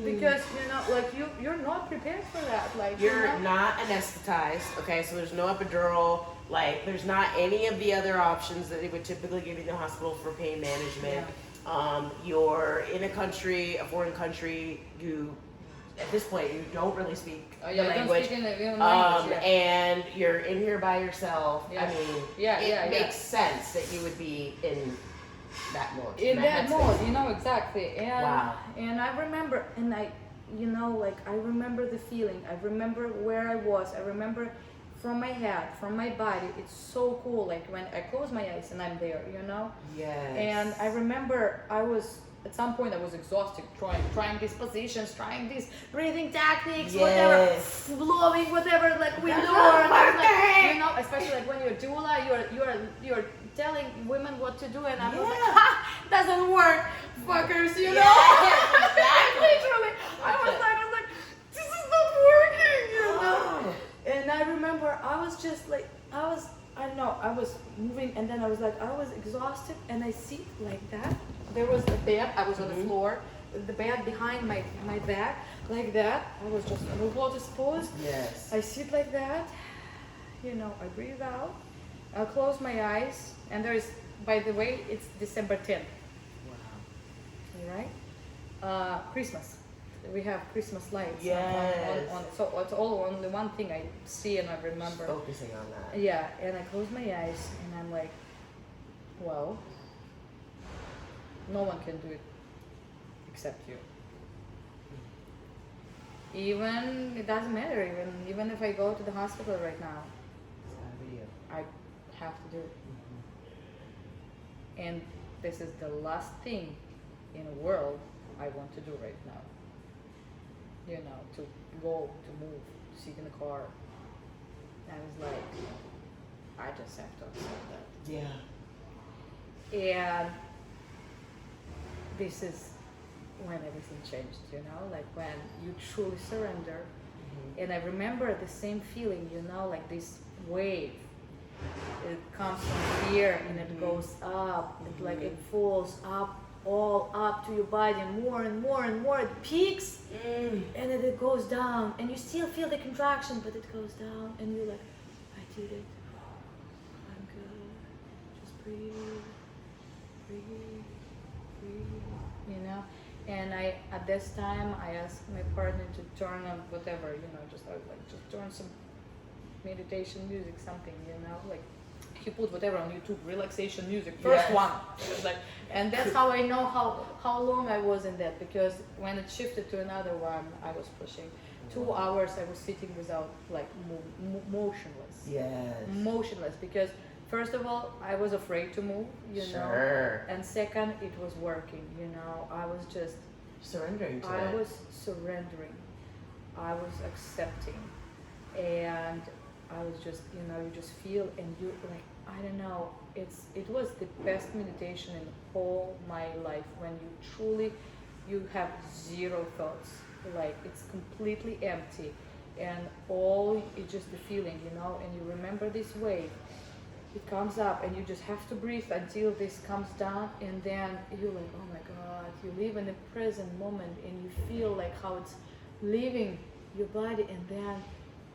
because you know, like you're not prepared for that. Like You're not anesthetized, okay? So there's no epidural. Like, there's not any of the other options that they would typically give you in the hospital for pain management. You're in a country, a foreign country. You, at this point, you don't really speak the language. And you're in here by yourself. I mean, it makes sense that you would be in that mode. In that mode, you know, exactly. And wow. And I remember, and I, you know, like I remember the feeling. I remember where I was. I remember from my head, from my body. It's so cool. Like when I close my eyes and I'm there, you know. Yes. And I remember I was. At some point I was exhausted trying these positions, trying these breathing techniques, whatever, blowing, whatever, like we learn. Like, you know, especially like when you're doula, you're telling women what to do, and I was like, ha, doesn't work, fuckers, you know? Exactly. Literally, I was like, this is not working, you know? And I remember I was just like, I don't know, I was moving, and then I was like, I was exhausted, and I sit like that. There was the bed, I was on the floor, the bed behind my back, like that. I was just on a lotus pose. Yes. I sit like that, you know, I breathe out, I close my eyes, and there is, by the way, it's December 10th. Wow. Right? Christmas. We have Christmas lights. Yes. On, so it's all only one thing I see and I remember. Just focusing on that. Yeah, and I close my eyes and I'm like, well, no one can do it except you. Even, it doesn't matter, even if I go to the hospital right now, It's gotta be you. I have to do it. And this is the last thing in the world I want to do right now. You know, to go, to move, to sit in the car. I was like, I just have to accept that. Yeah. And this is when everything changed, you know, like when you truly surrender. And I remember the same feeling, you know, like this wave. It comes from here and it goes up, like it falls up, all up to your body, more and more and more. It peaks and then it goes down, and you still feel the contraction, but it goes down, and you're like, I did it. I'm good. Just breathe, breathe, breathe. You know. And I, at this time, I asked my partner to turn on whatever, you know, just I was like, just turn some meditation music, something, you know, like he put whatever on YouTube, relaxation music, first one. It was like, and that's how I know how long I was in that, because when it shifted to another one, I was pushing 2 hours. I was sitting without, like, motionless. Yes. Motionless, because first of all, I was afraid to move, you know, and second, it was working, you know. I was just surrendering to it. I was surrendering. I was accepting, and I was just, you know, you just feel, and you like, I don't know, it was the best meditation in all my life, when you truly, you have zero thoughts, like it's completely empty, and all, it's just the feeling, you know, and you remember this wave, it comes up, and you just have to breathe until this comes down, and then you're like, oh my God, you live in the present moment, and you feel like how it's leaving your body, and then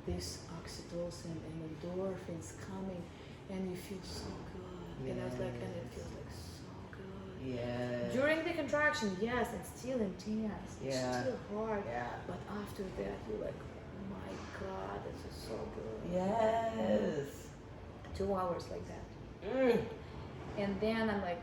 this oxytocin and endorphins coming, and you feel so good. And I was like, and it feels like so good. Yeah. During the contraction, yes, it's still intense. It's still hard. Yeah. But after that, you're like, oh my God, this is so good. Yes. 2 hours like that. And then I'm like,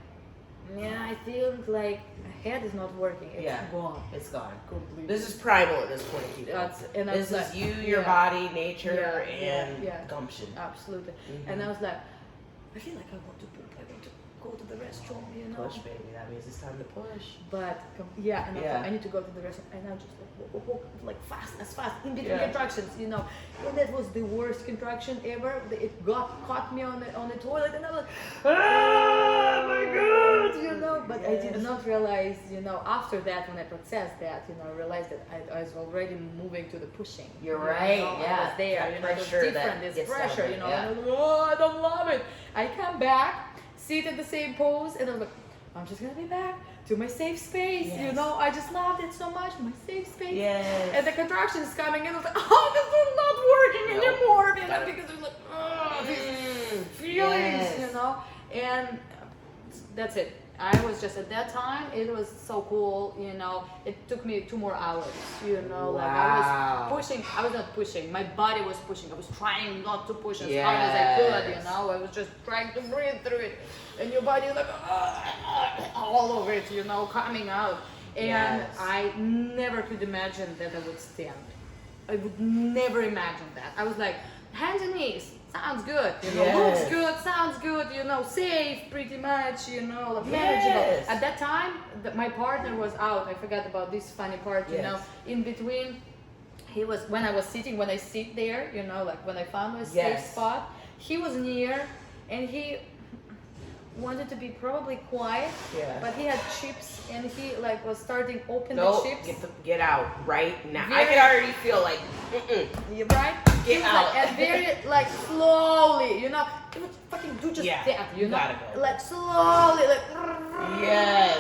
yeah, I feel like my head is not working. It's gone. It's gone. Completely. This is primal at this point, Keto. This is you, your body, nature, and gumption. Absolutely. And I was like, I feel like I want to poop. I want to go to the restroom, you know. Push, baby. That means it's time to push. But I need to go to the restroom, and I just like fast in between contractions, you know. And that was the worst contraction ever. It caught me on the toilet, and I was like, oh my God, you know. But I did not realize, you know, after that, when I processed that, you know, I realized that I was already moving to the pushing. You're right. You know, Yeah. I was there. That you know, it's pressure, different. It's pressure. You know. Yeah. And I was like, oh, I don't love it. I come back, sit at the same pose, and I'm like, I'm just gonna be back to my safe space. Yes. You know, I just loved it so much, my safe space. Yes. And the contraction is coming in. I was like, oh, this is not working anymore. You know, Got it. because it's like, oh, these feelings, Yes. you know. And that's it. I was just at that time, it was so cool, you know. It took me 2 more hours, you know. Like I Wow. was pushing, I was not pushing, my body was pushing. I was trying not to push as hard as I Yes. could, you know. I was just trying to breathe through it. And your body is like all over it, you know, coming out. And Yes. I never could imagine that I would stand. I would never imagine that. I was like, hands and knees, sounds good, you know, Yes. looks good, sounds good, you know, safe pretty much, you know, like manageable. Yes. At that time, my partner was out. I forgot about this funny part, you Yes. know, in between. He was, when I was sitting, when I sit there, you know, like when I found my safe Yes. spot, he was near and he wanted to be probably quiet, Yeah. but he had chips and he like was starting open Nope. the chips. Get out right now. I Very- can already feel like, You right? Get He was out. Like, and very like slowly, you know, he would fucking do just Yeah, that, you know, gotta go. like slowly, like Yes.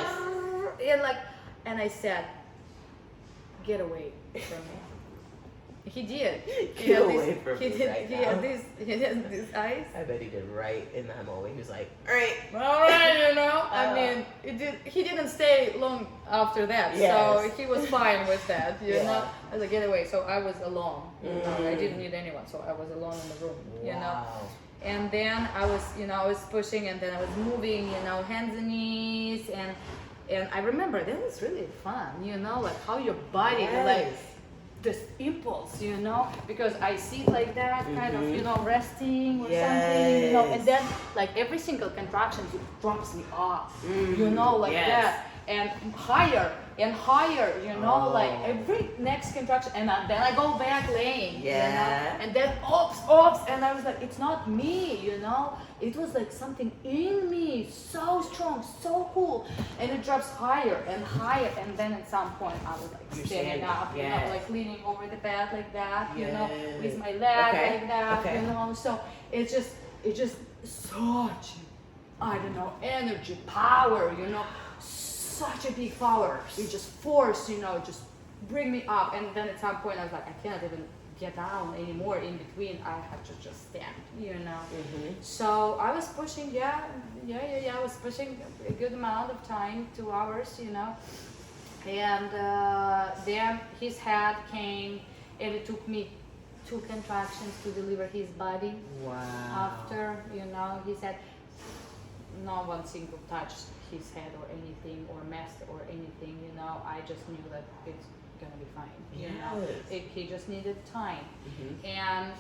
and like, and I said, get away from me. He did. He Get had away this, from he me did, right he now. had this, he had these eyes. I bet he did right in that moment. He was like, all right. All right, you know. I Uh, mean, he didn't stay long after that, Yes. so he was fine with that, you Yeah. know. I was like, get away. So I was alone. You know, I Mm. didn't need anyone, so I was alone in the room, you know. Wow. And then I was, you know, I was pushing, and then I was moving, you know, hands and knees, and I remember that was really fun, you know, like how your body like Yes. this impulse, you know, because I sit like that, kind of, you know, resting or something, you know, and Yes. then like every single contraction it drops me off, you Mhm. know, like Yes. that, and higher and higher, you know, like Oh. every next contraction, and then I go back laying, you Yeah. know, and then ops, and I was like, it's not me, you know, it was like something in me, so strong, so cool, and it drops higher, and then at some point I was like You're standing standing, up, you know, yes. like leaning over the bed like that, you know, Yes. with my leg Okay, like that, okay. you know, so it's just such, I don't know, energy, power, you know, such a big power. It just force, you know, just bring me up, and then at some point I was like, I can't even get down anymore. In between, I had to just stand, you know. Mhm. So I was pushing, I was pushing a good amount of time, 2 hours, you know. And then his head came, and it took me 2 contractions to deliver his body. Wow. After, you know, he said no one single touched his head or anything or messed or anything, you know. I just knew that it's gonna be fine, you know. Yes. He just needed time. Mhm. And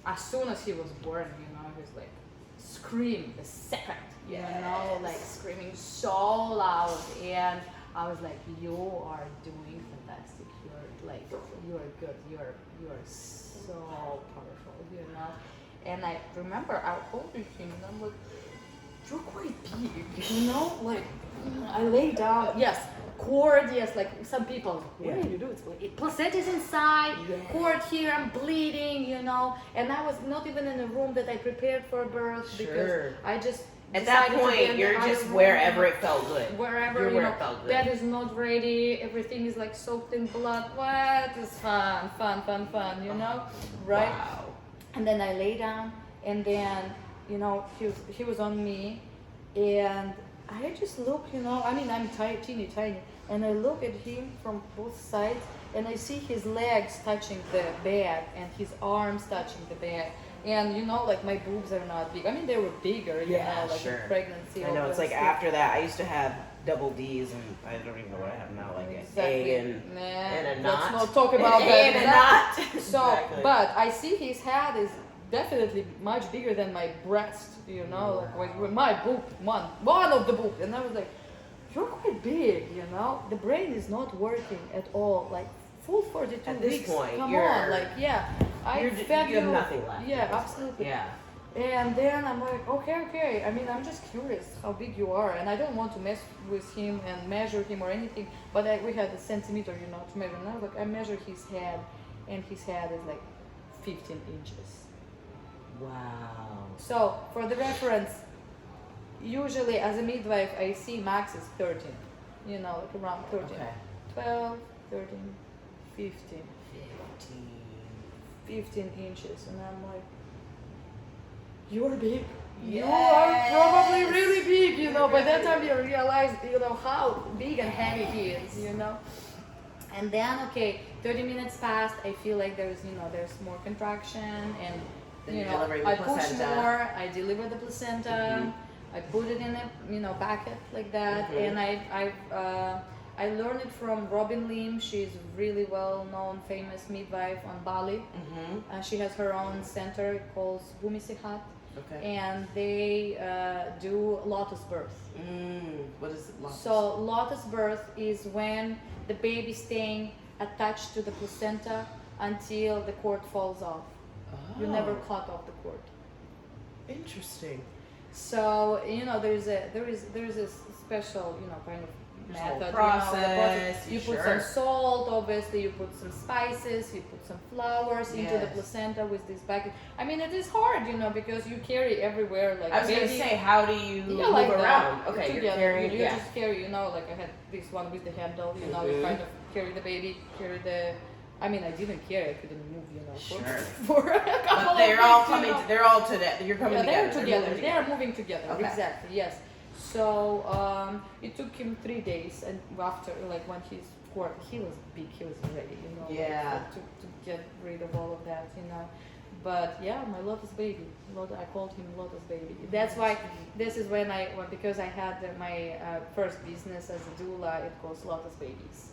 as soon as he was born, you know, he was like scream the second, you know, like screaming so loud, and I was like, you are doing fantastic, you're like, you are good, you are so powerful, you know. And I remember I was holding him, and I'm like, you're quite big, you know, like I lay down, yes, cord, yes, like some people, what Yeah. do you do? It's like, placenta's inside, Yes. cord here, I'm bleeding, you know, and I was not even in a room that I prepared for birth because Sure. I just At that decided to be point, in you're another just room, wherever it felt good. wherever, You're you where know, it felt good. bed is not ready, everything is like soaked in blood. What is fun, you know, right? Wow. And then I lay down, and then, you know, he was on me, and I just look, you know, I mean, I'm teeny tiny, and I look at him from both sides, and I see his legs touching the bed, and his arms touching the bed, and you know, like my boobs are not big. I mean, they were bigger, you Yeah, know, like sure. in pregnancy. I know, it's like obviously. after that, I used to have double D's, and I don't even know what I have now, like Exactly. an A Nah, and a let's knot. not talk about An that. A and a knot. So, Exactly. but I see his head is definitely much bigger than my breast, you know, like with my boob, one of the boob, and I was like, you're quite big, you know. The brain is not working at all, like full 42 At this weeks. point, Come you're- on, like I You're- fed you have nothing left. Yeah, at this absolutely. point. Yeah. And then I'm like, okay. I mean, I'm just curious how big you are, and I don't want to mess with him and measure him or anything. But we had a centimeter, you know, to measure. And I was like, I measure his head, and his head is like 15 inches. Wow. So for the reference, usually as a midwife, I see max is 13. you know, like around 13, Okay. 12, 13, 15, 15. 15 inches. And I'm like, you're big. You Yes. are probably really big, you know. By that time you realize, you know, how big and heavy he is, you know. And then, okay, 30 minutes passed. I feel like there's more contraction, and Then you you're know, delivering the I push placenta. more. I deliver the placenta. I put it in a bucket like that, and I learned it from Robin Lim. She's really well-known, famous midwife on Bali. She has her own center. It calls Bumi Sihat. Okay. And they do lotus birth. What is lotus? So lotus birth is when the baby staying attached to the placenta until the cord falls off. You never cut off the cord. Interesting. So you know there is a special kind of method. Process. You put some salt, obviously. You put some spices. You put some flowers into the placenta with this bucket. I mean, it is hard, because you carry everywhere. Like I was gonna say, how do you move like around? That. Okay, Together. you're carrying. You just carry. Like I had this one with the handle. You kind of carry the baby, carry the. I mean, I didn't carry. I couldn't move. For a couple but they're of all weeks, coming. They're all together. You're coming together. They're together. They are moving together. Okay. Exactly. Yes. So it took him 3 days, and after when he's cord, he was big. He was ready. Yeah. To get rid of all of that. But yeah, my Lotus baby. I called him Lotus baby. That's why. This is because I had my first business as a doula. It calls Lotus babies.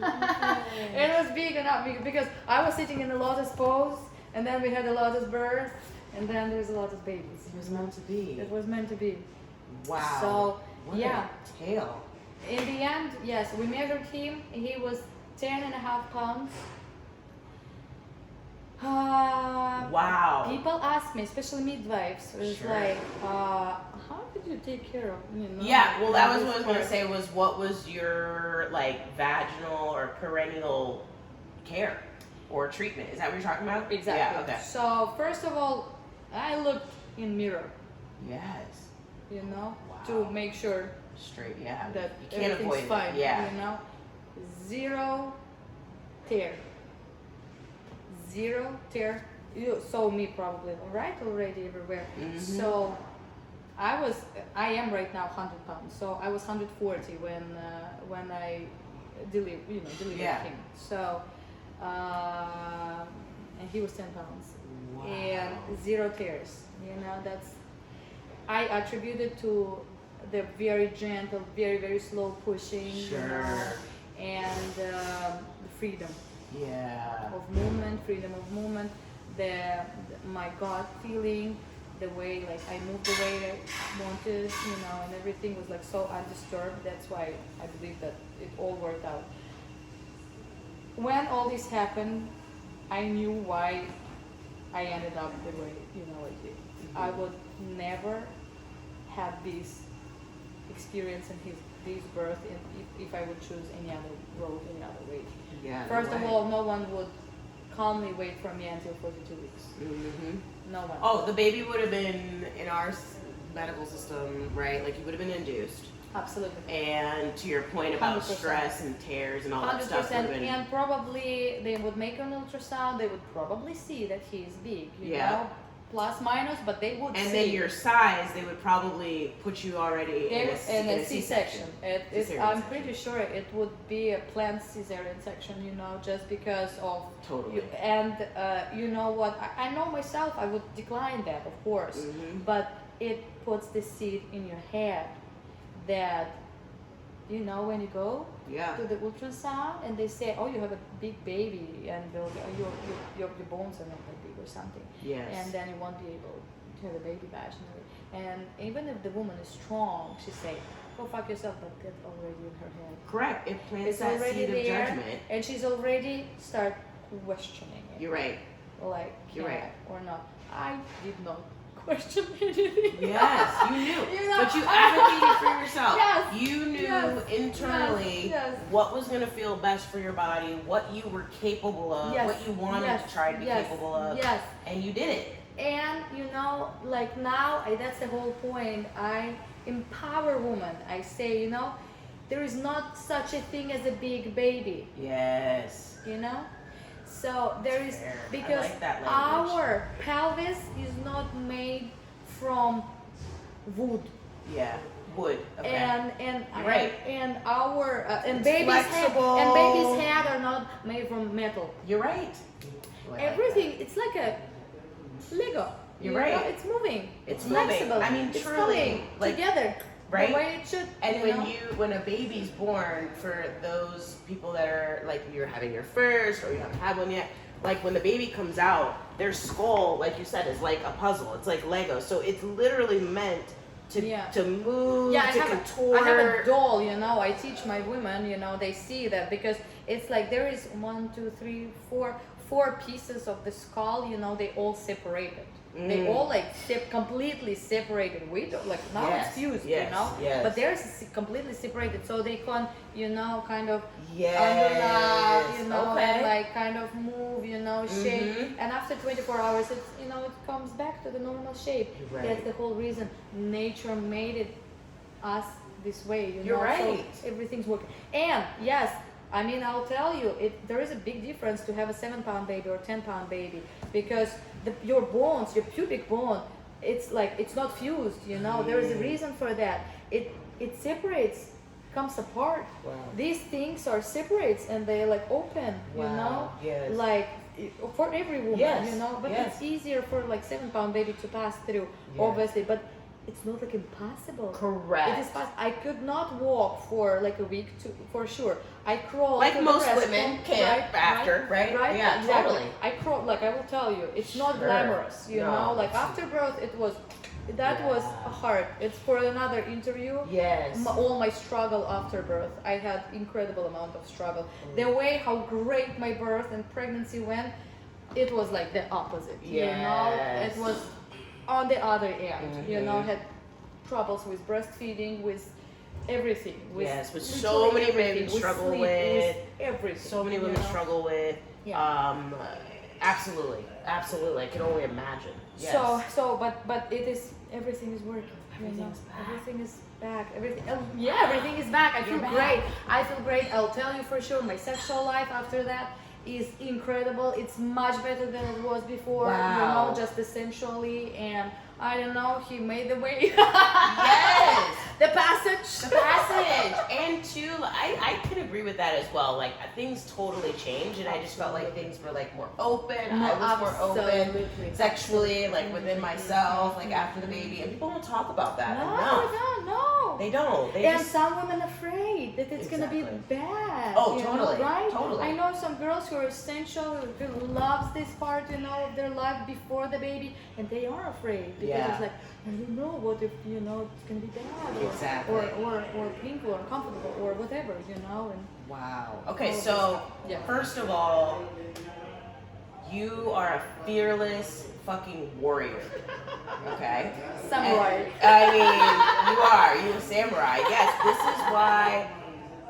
It was big enough because I was sitting in the lotus pose, and then we had a lotus birth, and then there's a lotus babies. It was meant to be. It was meant to be. Wow. So what yeah. A tale. In the end, yes, we measured him. He was 10.5 pounds. Wow. People ask me, especially midwives, it's Sure. like, how did you take care of? Yeah, well, that was what I was going to say. Was what was your vaginal or perennial care or treatment? Is that what you're talking about? Exactly. Yeah. Okay. So first of all, I looked in mirror. Yes. Wow. To make sure straight. Yeah. that you can't everything's avoid fine. it. Yeah. 0 tear. 0 tear. You saw me probably already everywhere. So I am right now 100 pounds. So I was 140 when I delivered him. So and he was 10 pounds. Wow. And 0 tears. That's I attribute it to the very gentle, very, very slow pushing. Sure. And the freedom. Yeah. Of movement, my gut feeling, the way I moved the way I wanted, and everything was so undisturbed. That's why I believe that it all worked out. When all this happened, I knew why I ended up the way I did. I would never have this experience and this birth if I would choose any other road, any other way. Yeah. First of all, no one would calmly wait for me until 42 weeks. No one. Oh, the baby would have been in our medical system, right? You would have been induced. Absolutely. And to your point about 100%. Stress and tears and all that 100%. stuff. And probably they would make an ultrasound. They would probably see that he is big. You know? Plus, minus, but they would see. And then your size, they would probably put you already in a C-section. I'm pretty sure it would be a planned cesarean section, just because of... Totally. And you know what? I know myself, I would decline that, of course. But it puts the seed in your head that, when you go to the ultrasound and they say, oh, you have a big baby and your bones are not that big or something. Yes. And then you won't be able to have a baby vaginally. And even if the woman is strong, she say, go fuck yourself, but that's already in her head. Correct. It plants It's that already seed there, of judgment. and she's already start questioning it. You're right. You're right. Or not. I did not question anything. Yes, you knew. But you advocated for yourself. Yes. You knew internally what was going to feel best for your body, what you were capable of, what you wanted to try to be capable of. Yes. And you did it. And now, that's the whole point. I empower women. I say, there is not such a thing as a big baby. Yes. You know, so there is, Fair. I because like that language. our pelvis is not made from wood. Yeah. Wood. Okay. And You're right. and our and It's baby's head flexible. and baby's head are not made from metal. You're right. Oh, I like Everything, it's like a Lego. You're You right. know, it's moving. It's flexible. moving. I mean, it's truly, coming like, together, right? the way it should. And you when know? when a baby's born, for those people that are like, you're having your first or you haven't had one yet, like when the baby comes out, their skull, like you said, is like a puzzle. It's like Lego. So it's literally meant to Yeah. to move, Yeah, to I contour. have a doll, you know. I teach my women, you know, they see that, because it's like there is 1, 2, 3, 4 pieces of the skull, you know, they all separated. They all like completely separated. We don't, like now Yes, it's fused, yes, you know. yes. But they're completely separated, so they can, you know, kind of Yes. underlap, you know, Okay. and like kind of move, you know, shape. Mhm. And after 24 hours, it's, you know, it comes back to the normal shape. Right. That's the whole reason nature made it us this way, you You're know. right. So everything's working. And yes, I mean, I'll tell you, there is a big difference to have a 7-pound baby or 10-pound baby, because your bones, your pubic bone, it's like it's not fused, you know. There is a reason for that. It separates, comes apart. Wow. These things are separates and they like open, you Wow. know, Yes. like for every woman, Yes. you know. But Yes. it's easier for like 7-pound baby to pass through, Yes. obviously. But it's not like impossible. Correct. It is possible. I could not walk for like a week for sure. I crawl Like to the most restroom, women can't after, right? Right? Yeah, exactly. totally. I crawl, like I will tell you, it's not Sure. glamorous, you No, know. Like it's- after birth, that was Yeah. hard. It's for another interview. Yes. All my struggle after birth, I had incredible amount of struggle. The way how great my birth and pregnancy went, it was like the opposite. You know, Yes. it was on the other end. You know, Mhm. had troubles with breastfeeding, with everything. With Yes, which so literally many women everything, struggle sleep, with. everything. So many you women know? struggle with. Yeah. Absolutely. I can only imagine. Yes. But it is, everything is working. Everything's you know? back. Everything is back. Everything is back. I feel You're great. back. I feel great. I'll tell you for sure. My sexual life after that is incredible. It's much better than it was before. Wow. You know, just essentially. And I don't know. He made the way. Yes. The passage. The passage. And too, I can agree with that as well. Like things totally changed, and I just felt like things were like more open. I was more open Absolutely. sexually, like within myself, like after the baby. And people don't talk about that No, enough. no. They don't. They And just. some women afraid that it's gonna be Exactly. bad. Oh, you know, totally, right? totally. I know some girls who are essential, who loves this part, you know, of their life before the baby, and they are afraid because Yeah. it's like, I don't know what if, you know, it's gonna be bad, or, Exactly. or painful or uncomfortable or whatever, you know. And Wow. Okay, all of so this stuff. Yeah. first of all, you are a fearless fucking warrior. Okay? Samurai. I mean, you are. You're a samurai. Yes, this is why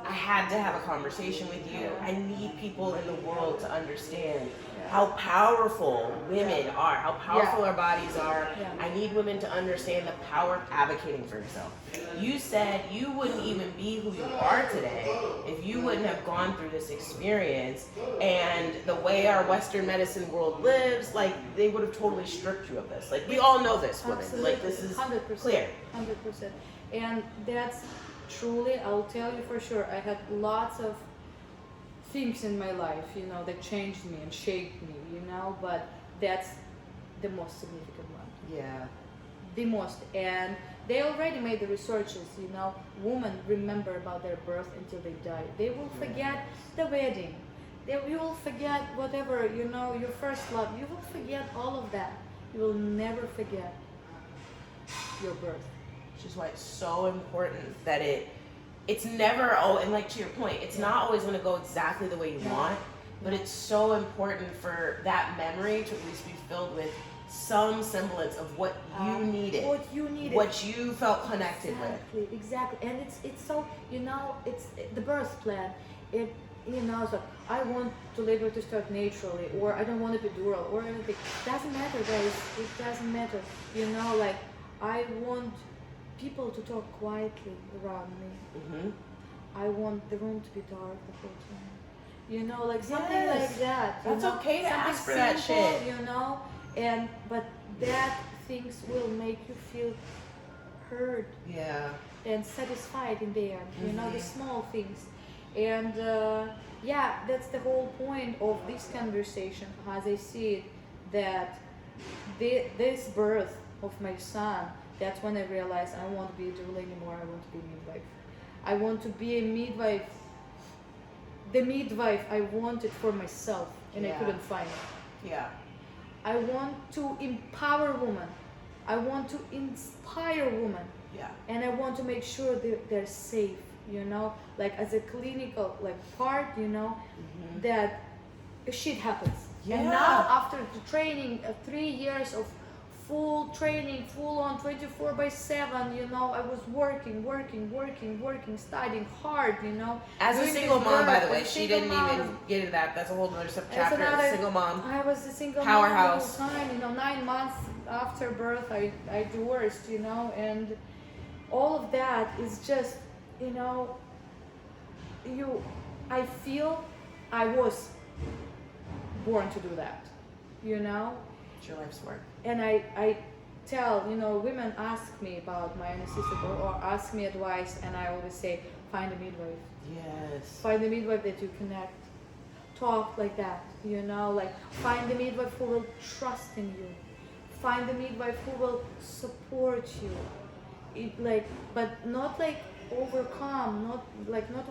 I had to have a conversation with you. I need people in the world to understand how powerful women are, how powerful Yeah. our bodies are. Yeah. I need women to understand the power of advocating for yourself. You said you wouldn't even be who you are today if you wouldn't have gone through this experience, and the way our Western medicine world lives, like they would have totally stripped you of this. Like we all know this, women. Absolutely. Like this is 100%. clear. 100%. And that's truly, I'll tell you for sure, I had lots of things in my life, you know, that changed me and shaped me, you know, but that's the most significant one. Yeah. The most. And they already made the researches, you know, women remember about their birth until they die. They will forget the wedding. You will forget whatever, you know, your first love. You will forget all of that. You will never forget your birth. Which is why it's so important that it's never, and like to your point, it's not always going to go exactly the way you want, but it's so important for that memory to at least be filled with some semblance of what you needed, What you needed. what you felt connected with. Exactly. And it's so, you know, it's the birth plan. It, you know, so I want to labor to start naturally, or I don't want to be epidural, or anything. Doesn't matter, guys. It doesn't matter. You know, like I want people to talk quietly around me. Mm-hmm. I want the room to be dark the whole time. You know, like something Yes. like that. You That's know? okay to Something ask for that simple, shit. you know, but that things will make you feel heard Yeah. and satisfied in the end. You know, the Mhm. small things. And yeah, that's the whole point of this conversation, as I see it, that this birth of my son, that's when I realized I won't be a doula anymore. I want to be a midwife. I want to be a midwife. The midwife I wanted for myself, and I Yeah. couldn't find it. Yeah. I want to empower women. I want to inspire women, Yeah. and I want to make sure they're safe. You know, like as a clinical part, you know, Mhm. that shit happens. Yeah. And now after the training, 3 years of full training, full on 24/7, you know, I was working, studying hard, you know. As a doing single this mom, by work, the way, as a she single didn't mom. even get into that. That's a whole other It's subchapter. another- Single mom. I was a single Powerhouse. mom the whole time, you know, 9 months after birth, I divorced, you know, and all of that is just, you know, I feel I was born to do that, you know. It's your life's work. And I tell, you know, women ask me about my unassisted or ask me advice, and I always say, find a midwife. Yes. Find a midwife that you connect. Talk like that, you know, like find the midwife who will trust in you. Find the midwife who will support you. But not like overcome, not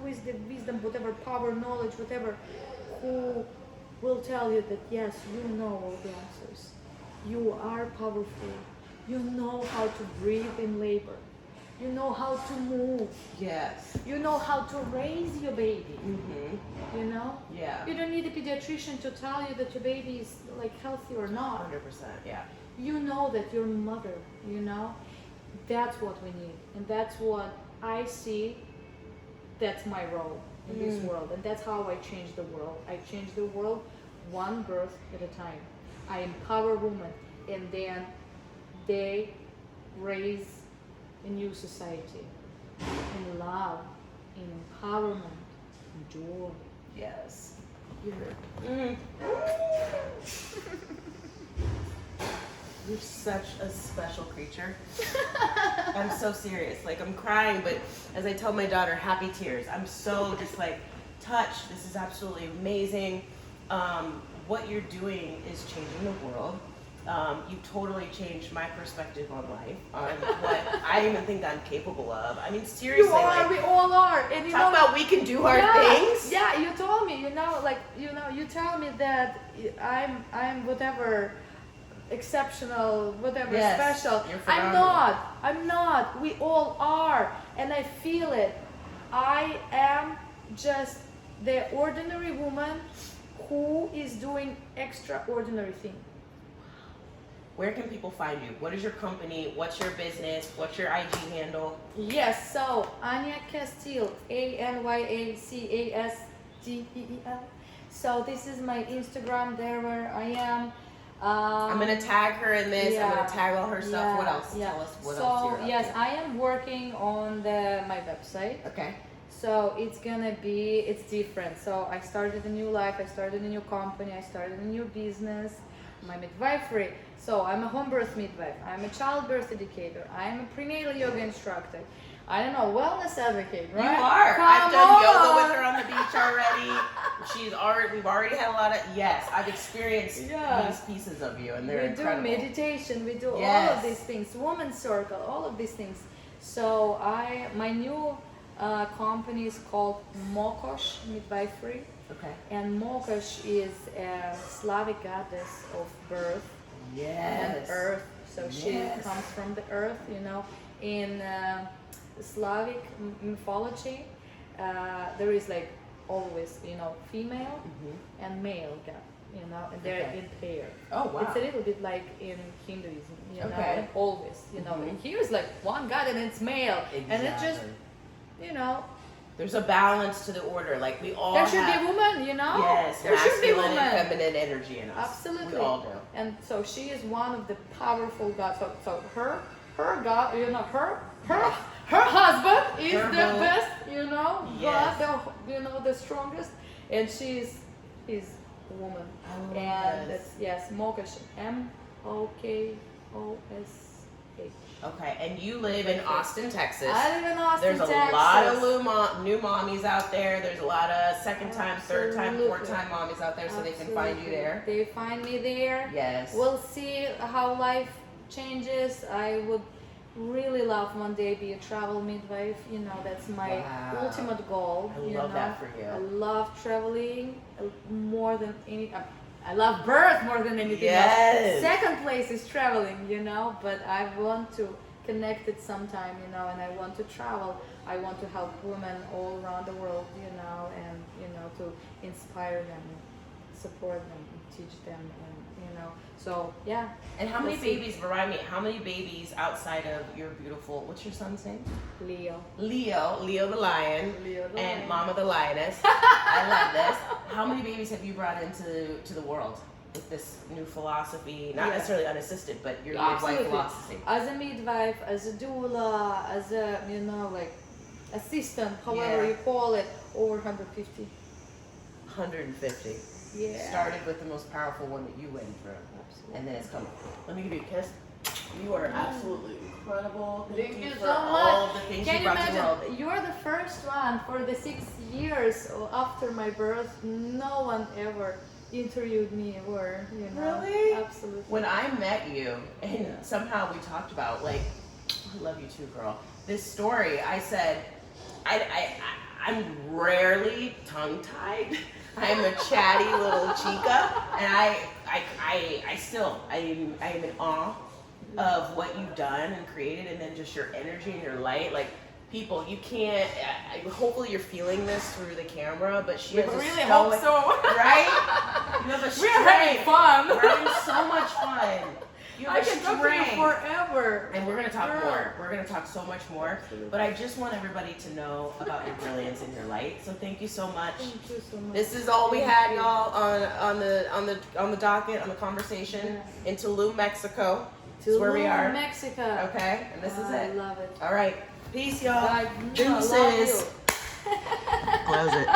with the wisdom, whatever, power, knowledge, whatever, who will tell you that yes, you know all the answers. You are powerful. You know how to breathe in labor. You know how to move. Yes. You know how to raise your baby. Mm-hmm. You know? Yeah. You don't need a pediatrician to tell you that your baby is healthy or not. 100%. Yeah. You know that your mother, you know? That's what we need. And that's what I see. That's my role in this world. And that's how I change the world. I change the world one birth at a time. I empower women, and then they raise a new society in love, in empowerment, in joy. Yes. You You're such a special creature. I'm so serious. Like, I'm crying, but as I tell my daughter, happy tears. I'm so just touched. This is absolutely amazing. What you're doing is changing the world. You totally changed my perspective on life, on what I even think I'm capable of. I mean, seriously. You are, we all are. And you talk know, about we can do hard things. Yeah, you told me, you tell me that I'm whatever exceptional, whatever special. You're I'm not. We all are. And I feel it. I am just the ordinary woman who is doing extraordinary things. Where can people find you? What is your company? What's your business? What's your IG handle? Yes, so Anya Castile, ANYACASTEEL. So this is my Instagram, there where I am. I'm gonna tag her in this. I'm gonna tag all her stuff. What else? Yeah. Tell us what so, else you're up yes, to. I am working on my website. Okay. So it's different. So I started a new life, I started a new company, I started a new business, my midwifery. So I'm a home birth midwife, I'm a childbirth educator, I'm a prenatal yoga instructor, I don't know, wellness advocate, right? You are. I've done yoga with her on the beach already. We've already had a lot of, I've experienced these pieces of you, and they're incredible. We do meditation, we do all of these things, women's circle, all of these things. So my new company is called Mokosh Midwifery. Okay. And Mokosh is a Slavic goddess of birth and earth. So she comes from the earth, you know. In Slavic mythology, there is always, you know, female and male god, you know, and they're in pair. Oh, wow. It's a little bit like in Hinduism, you know, Okay. and always, you know, and here's one god and it's male. Exactly. And it just, you know, there's a balance to the order. Like, we all there should be women, you know? Yes, there should be masculine women. and feminine energy in us. Absolutely. We all do. And so she is one of the powerful gods. So her her guy, you know, her husband is Her the boo. best, you know, Yes. but the strongest, and she's his woman. I love And this. it's, yes, Mokosh, MokosH. Okay, and you live in Austin, Texas. I live in Austin, There's a Texas. lot of new mommies out there. There's a lot of second time, third time, fourth Absolutely. time mommies out there, so they can find you there. They find me there. Yes. We'll see how life changes. I would really love one day be a travel midwife. You know, that's my Wow. ultimate goal. I you love know? that for you. I love traveling more than any. I love birth more than anything Yes. else. Second place is traveling, you know, but I want to connect it sometime, you know, and I want to travel. I want to help women all around the world, you know, and, you know, to inspire them, support them, teach them, and, you know, so, yeah. And how many We'll see. babies, remind me, how many babies outside of your beautiful, what's your son's name? Leo. Leo the lion, Leo the and lion. Mama the lioness. I love this. How many babies have you brought into the world with this new philosophy? Not Yeah. necessarily unassisted, but your midwife Absolutely. philosophy. As a midwife, as a doula, as a, you know, like, assistant, however Yeah. you call it, over 150. 150. Yeah. Started with the most powerful one that you went through, and then it's coming. Let me give you a kiss. You are absolutely incredible. Thank you for so all much. of the things Can you you brought to the world. imagine? You're the first one for the 6 years after my birth. No one ever interviewed me or, you know. Really? Absolutely. When I met you, and Yeah. somehow we talked about, like, I love you too, girl. This story, I said, I'm rarely tongue-tied. I'm a chatty little chica, and I am in awe of what you've done and created, and then just your energy and your light. Like, people, you can't. Hopefully, you're feeling this through the camera, but she We has a really stoic- hope so. right? You have a We're having strength. fun. We're having so much fun. You have I a can talk to you strength. forever. And we're gonna talk Girl. more. We're gonna talk so much more. Absolutely. But I just want everybody to know about your brilliance and your light. So thank you so much. Thank you so much. This is all we had, y'all, on the docket, on the conversation Yeah. in Tulum, Mexico. This is where we Tulum, are. Mexico. Okay, and this is I it. love it. All right, peace, y'all. I love Deuces. you. Close it.